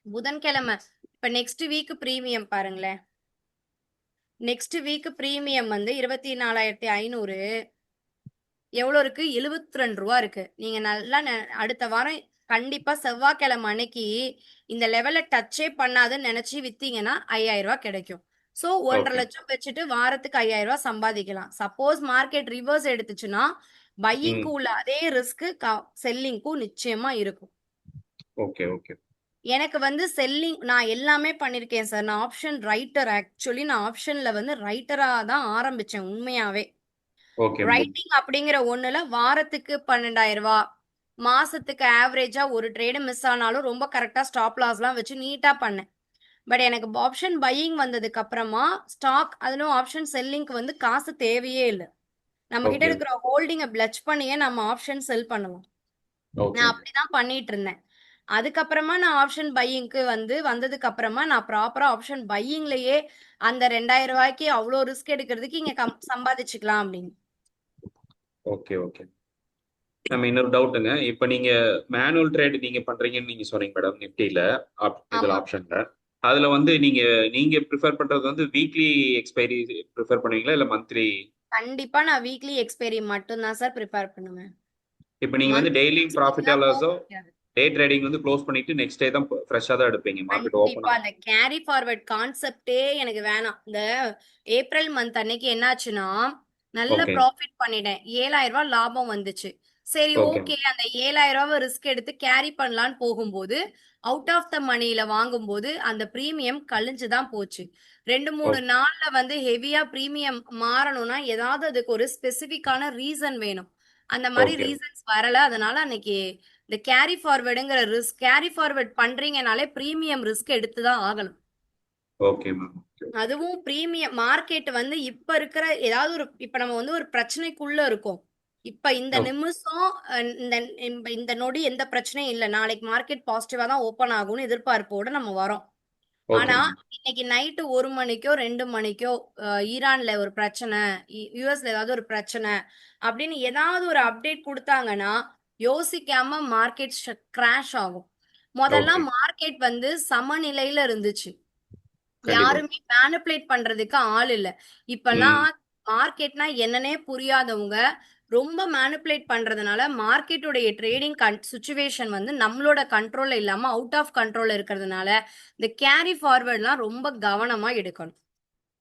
புதன்கிழமை இப்ப நெக்ஸ்ட் வீக் பிரீமியம் பாருங்களேன். நெக்ஸ்ட் வீக் பிரீமியம் வந்து 24,500 எவ்வளவு இருக்கு? 72 ரூபா இருக்கு. நீங்க நல்லா அடுத்த வாரம் கண்டிப்பா செவ்வாய்க்கிழமை அன்னைக்கு இந்த லெவல்ல டச்சே பண்ணாதுன்னு நினைச்சு வித்தீங்கன்னா 5,000 ரூபாய் கிடைக்கும். So 1,50,000 Okay. லட்சம் வச்சுட்டு வாரத்துக்கு 5,000 ரூபாய் சம்பாதிக்கலாம். சப்போஸ் மார்க்கெட் ரிவர்ஸ் எடுத்துச்சுன்னா பையிங்க்கு உள்ள அதே ரிஸ்க் செல்லிங்க்கும் நிச்சயமா இருக்கும். Okay okay. எனக்கு வந்து செல்லிங் நான் எல்லாமே பண்ணிருக்கேன் சார். நான் ஆப்ஷன் ரைட்டர். ஆக்சுவலி நான் ஆப்ஷன்ல வந்து ரைட்டரா தான் ஆரம்பிச்சேன் உண்மையாவே. ஓகே. ரைட்டிங் அப்படிங்கிற ஒண்ணுல வாரத்துக்கு 12,000 ரூபாய், மாசத்துக்கு ஆவரேஜா ஒரு ட்ரேடு மிஸ் ஆனாலும் ரொம்ப கரெக்டா ஸ்டாப் லாஸ் எல்லாம் வச்சு நீட்டா பண்ணேன். பட் எனக்கு ஆப்ஷன் பையிங் வந்ததுக்கு அப்புறமா ஸ்டாக் அதிலும் ஆப்ஷன் செல்லிங்க்கு வந்து காசு தேவையே இல்லை. நம்ம கிட்ட Okay. இருக்கிற ஹோல்டிங்கை பிளட்ஜ் பண்ணியே நம்ம ஆப்ஷன் செல் பண்ணலாம். Okay. நான் அப்படிதான் பண்ணிட்டு இருந்தேன். அதுக்கப்புறமா நான் ஆப்ஷன் பையிங்க்கு வந்ததுக்கு அப்புறமா நான் ப்ராப்பரா ஆப்ஷன் பையிங்லயே அந்த 2,000 ரூபாய்க்கு அவ்வளோ ரிஸ்க் எடுக்கிறதுக்கு இங்க சம்பாதிச்சுக்கலாம் அப்படின்னு. Okay okay. நம்ம இன்னொரு டவுட்டுங்க. இப்போ நீங்க மேனுவல் ட்ரேட் நீங்க பண்றீங்கன்னு நீங்க சொன்னீங்க மேடம் நிப்டில இதுல ஆமா. ஆப்ஷன்ல. அதுல வந்து நீங்க ப்ரிஃபர் பண்றது வந்து வீக்லி எக்ஸ்பைரி ப்ரிஃபர் பண்ணுவீங்களா இல்ல மந்த்லி? கண்டிப்பா நான் வீக்லி எக்ஸ்பைரி மட்டும் தான் சார் ப்ரிப்பேர் பண்ணுவேன். இப்போ நீங்க வந்து டெய்லி ப்ராஃபிட் மந்த்லிலாம் போக லாஸோ முடியாது. டே ட்ரேடிங் வந்து க்ளோஸ் பண்ணிட்டு நெக்ஸ்ட் டே தான் ஃப்ரெஷ்ஷாக தான் எடுப்பீங்க மார்க்கெட் ஓப்பன் கண்டிப்பா அந்த கேரி ஃபார்வர்ட் கான்செப்டே எனக்கு வேணாம். இந்த ஏப்ரல் மந்த் அன்னைக்கு என்னாச்சுன்னா நல்ல ஓகே ப்ராஃபிட் பண்ணிட்டேன். 7,000 ரூபாய் லாபம் வந்துச்சு. சரி ஓகே ஓகே அந்த 7,000 ரூபாய் ரிஸ்க் எடுத்து கேரி பண்ணலான்னு போகும்போது அவுட் ஆஃப் த மணியில வாங்கும்போது அந்த பிரீமியம் கழிஞ்சு தான் போச்சு. 2-3 ஓகே நாள்ல வந்து ஹெவியா பிரீமியம் மாறணும்னா ஏதாவது அதுக்கு ஒரு ஸ்பெசிபிக்கான ரீசன் வேணும். அந்த மாதிரி ஓகே ரீசன்ஸ் வரல. அதனால அன்னைக்கு இந்த கேரி ஃபார்வர்டுங்கிற ரிஸ்க் கேரி ஃபார்வர்ட் பண்றீங்கனாலே பிரீமியம் ரிஸ்க் எடுத்து தான் ஆகணும். ஓகே மேம் அதுவும் பிரீமியம் மார்க்கெட் வந்து இப்ப இருக்கிற ஏதாவது ஒரு இப்ப நம்ம வந்து ஒரு பிரச்சனைக்குள்ள இருக்கோம். இப்ப இந்த நிமிஷம் இந்த நொடி எந்த பிரச்சனையும் இல்ல. நாளைக்கு மார்க்கெட் பாசிட்டிவா தான் ஓபன் ஆகும்னு எதிர்பார்ப்போட நம்ம வரோம். ஓகே ஆனா மேம் இன்னைக்கு நைட்டு 1 மணிக்கோ 2 மணிக்கோ ஈரான்ல ஒரு பிரச்சனை, யுஎஸ்ல ஏதாவது ஒரு பிரச்சனை அப்படின்னு ஏதாவது ஒரு அப்டேட் கொடுத்தாங்கன்னா யோசிக்காம மார்க்கெட் கிராஷ் ஆகும். முதல்ல ஓகே மார்க்கெட் வந்து சமநிலையில இருந்துச்சு. கண்டிப்பா யாருமே மேனிபுலேட் பண்றதுக்கு ஆள் இல்ல. இப்பெல்லாம் ம் மார்க்கெட்னா என்னன்னே புரியாதவங்க ரொம்ப மேனிபுலேட் பண்றதுனால மார்க்கெட்டுடைய ட்ரேடிங் சுச்சுவேஷன் வந்து நம்மளோட கண்ட்ரோல்ல இல்லாம அவுட் ஆஃப் கண்ட்ரோல்ல இருக்கிறதுனால இந்த கேரி ஃபார்வர்ட்லாம் ரொம்ப கவனமா எடுக்கணும்.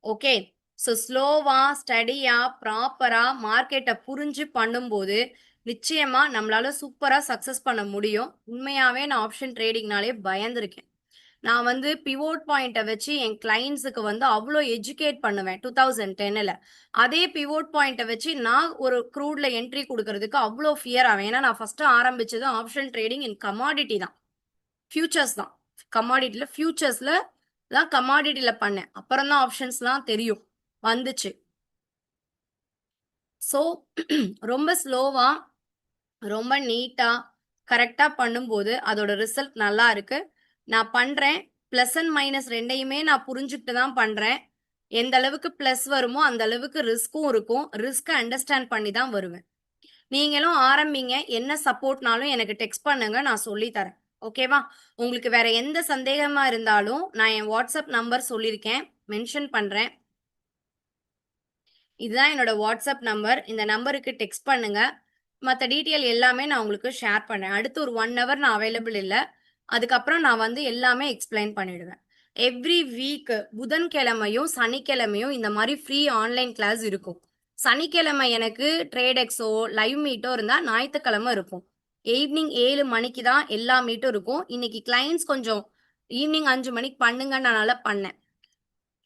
ஓகே. ஸோ ஸ்லோவா ஸ்டடியா ப்ராப்பரா மார்க்கெட்டை புரிஞ்சு பண்ணும்போது நிச்சயமா நம்மளால சூப்பரா சக்சஸ் பண்ண முடியும். உண்மையாவே நான் ஆப்ஷன் ட்ரேடிங்னாலே பயந்துருக்கேன். நான் வந்து பிவோட் பாயிண்ட்டை வச்சு என் கிளைண்ட்ஸுக்கு வந்து அவ்வளோ எஜுகேட் பண்ணுவேன் 2010ல். அதே பிவோட் பாயிண்ட்டை வச்சு நான் ஒரு க்ரூட்ல என்ட்ரி கொடுக்கறதுக்கு அவ்வளோ ஃபியர் ஆவேன். ஏன்னா நான் ஃபர்ஸ்ட் ஆரம்பிச்சது ஆப்ஷன் ட்ரேடிங் இன் கமாடிட்டி தான், ஃபியூச்சர்ஸ் தான். கமாடிட்டியில் ஃபியூச்சர்ஸ்ல தான் கமாடிட்டியில் பண்ணேன். அப்புறம் தான் ஆப்ஷன்ஸ்லாம் தெரியும் வந்துச்சு. ஸோ ரொம்ப ஸ்லோவா ரொம்ப நீட்டா கரெக்டா பண்ணும்போது அதோட ரிசல்ட் நல்லா இருக்கு. நான் பண்றேன். பிளஸ் அண்ட் மைனஸ் ரெண்டையுமே நான் புரிஞ்சுக்கிட்டு தான் பண்றேன். எந்த அளவுக்கு பிளஸ் வருமோ அந்த அளவுக்கு ரிஸ்க்கும் இருக்கும். ரிஸ்க் அண்டர்ஸ்டாண்ட் பண்ணி தான் வருவேன். நீங்களும் ஆரம்பிங்க. என்ன சப்போர்ட்னாலும் எனக்கு டெக்ஸ்ட் பண்ணுங்க, நான் சொல்லி தரேன். ஓகேவா? உங்களுக்கு வேற எந்த சந்தேகமா இருந்தாலும் நான் என் வாட்ஸ்அப் நம்பர் சொல்லியிருக்கேன், மென்ஷன் பண்றேன். இதுதான் என்னோட வாட்ஸ்அப் நம்பர். இந்த நம்பருக்கு டெக்ஸ்ட் பண்ணுங்க. மற்ற டீட்டெயில் எல்லாமே நான் உங்களுக்கு ஷேர் பண்ணேன். அடுத்து ஒரு 1 hour நான் அவைலபிள் இல்லை. அதுக்கப்புறம் நான் வந்து எல்லாமே எக்ஸ்பிளைன் பண்ணிடுவேன். எவ்ரி வீக் புதன்கிழமையும் சனிக்கிழமையும் இந்த மாதிரி ஃப்ரீ ஆன்லைன் கிளாஸ் இருக்கும். சனிக்கிழமை எனக்கு ட்ரேடெக்ஸோ லைவ் மீட்டோ இருந்தால் ஞாயிற்றுக்கிழமை இருக்கும். ஈவினிங் 7 மணிக்கு தான் எல்லா மீட்டும் இருக்கும். இன்னைக்கு கிளைண்ட்ஸ் கொஞ்சம் ஈவினிங் 5 மணிக்கு பண்ணுங்கன்னால பண்ணேன்.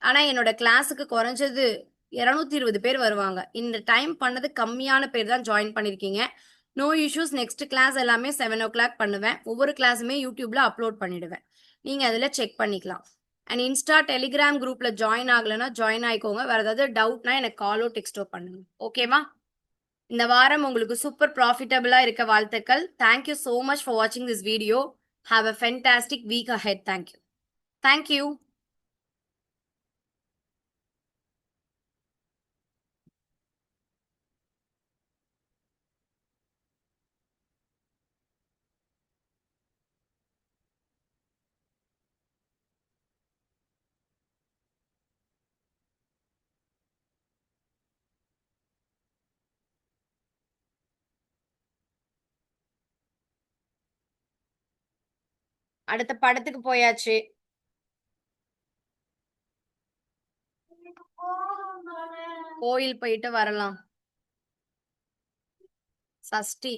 ஆனால் என்னோட கிளாஸுக்கு குறைஞ்சது 220 பேர் வருவாங்க. இந்த டைம் பண்ணது கம்மியான பேர் தான் ஜாயின் பண்ணியிருக்கீங்க. No issues. நெக்ஸ்ட் கிளாஸ் எல்லாமே 7 o'clock பண்ணுவேன். ஒவ்வொரு கிளாஸுமே யூடியூப்ல அப்லோட் பண்ணிடுவேன். நீங்க அதில் செக் பண்ணிக்கலாம். அண்ட் இன்ஸ்டா டெலிகிராம் குரூப்ல ஜாயின் ஆகலைன்னா ஜாயின் ஆயிக்கோங்க. வேற ஏதாவது டவுட்னா எனக்கு காலோ டெக்ஸ்டோ பண்ணுங்க. ஓகேவா? இந்த வாரம் உங்களுக்கு சூப்பர் ப்ராஃபிட்டபிளா இருக்க வாழ்த்துக்கள். Thank you so much for watching this video. Have a fantastic week ahead. Thank you. Thank you. அடுத்த படத்துக்கு போயாச்சு. கோயில் போயிட்டு வரலாம். சஷ்டி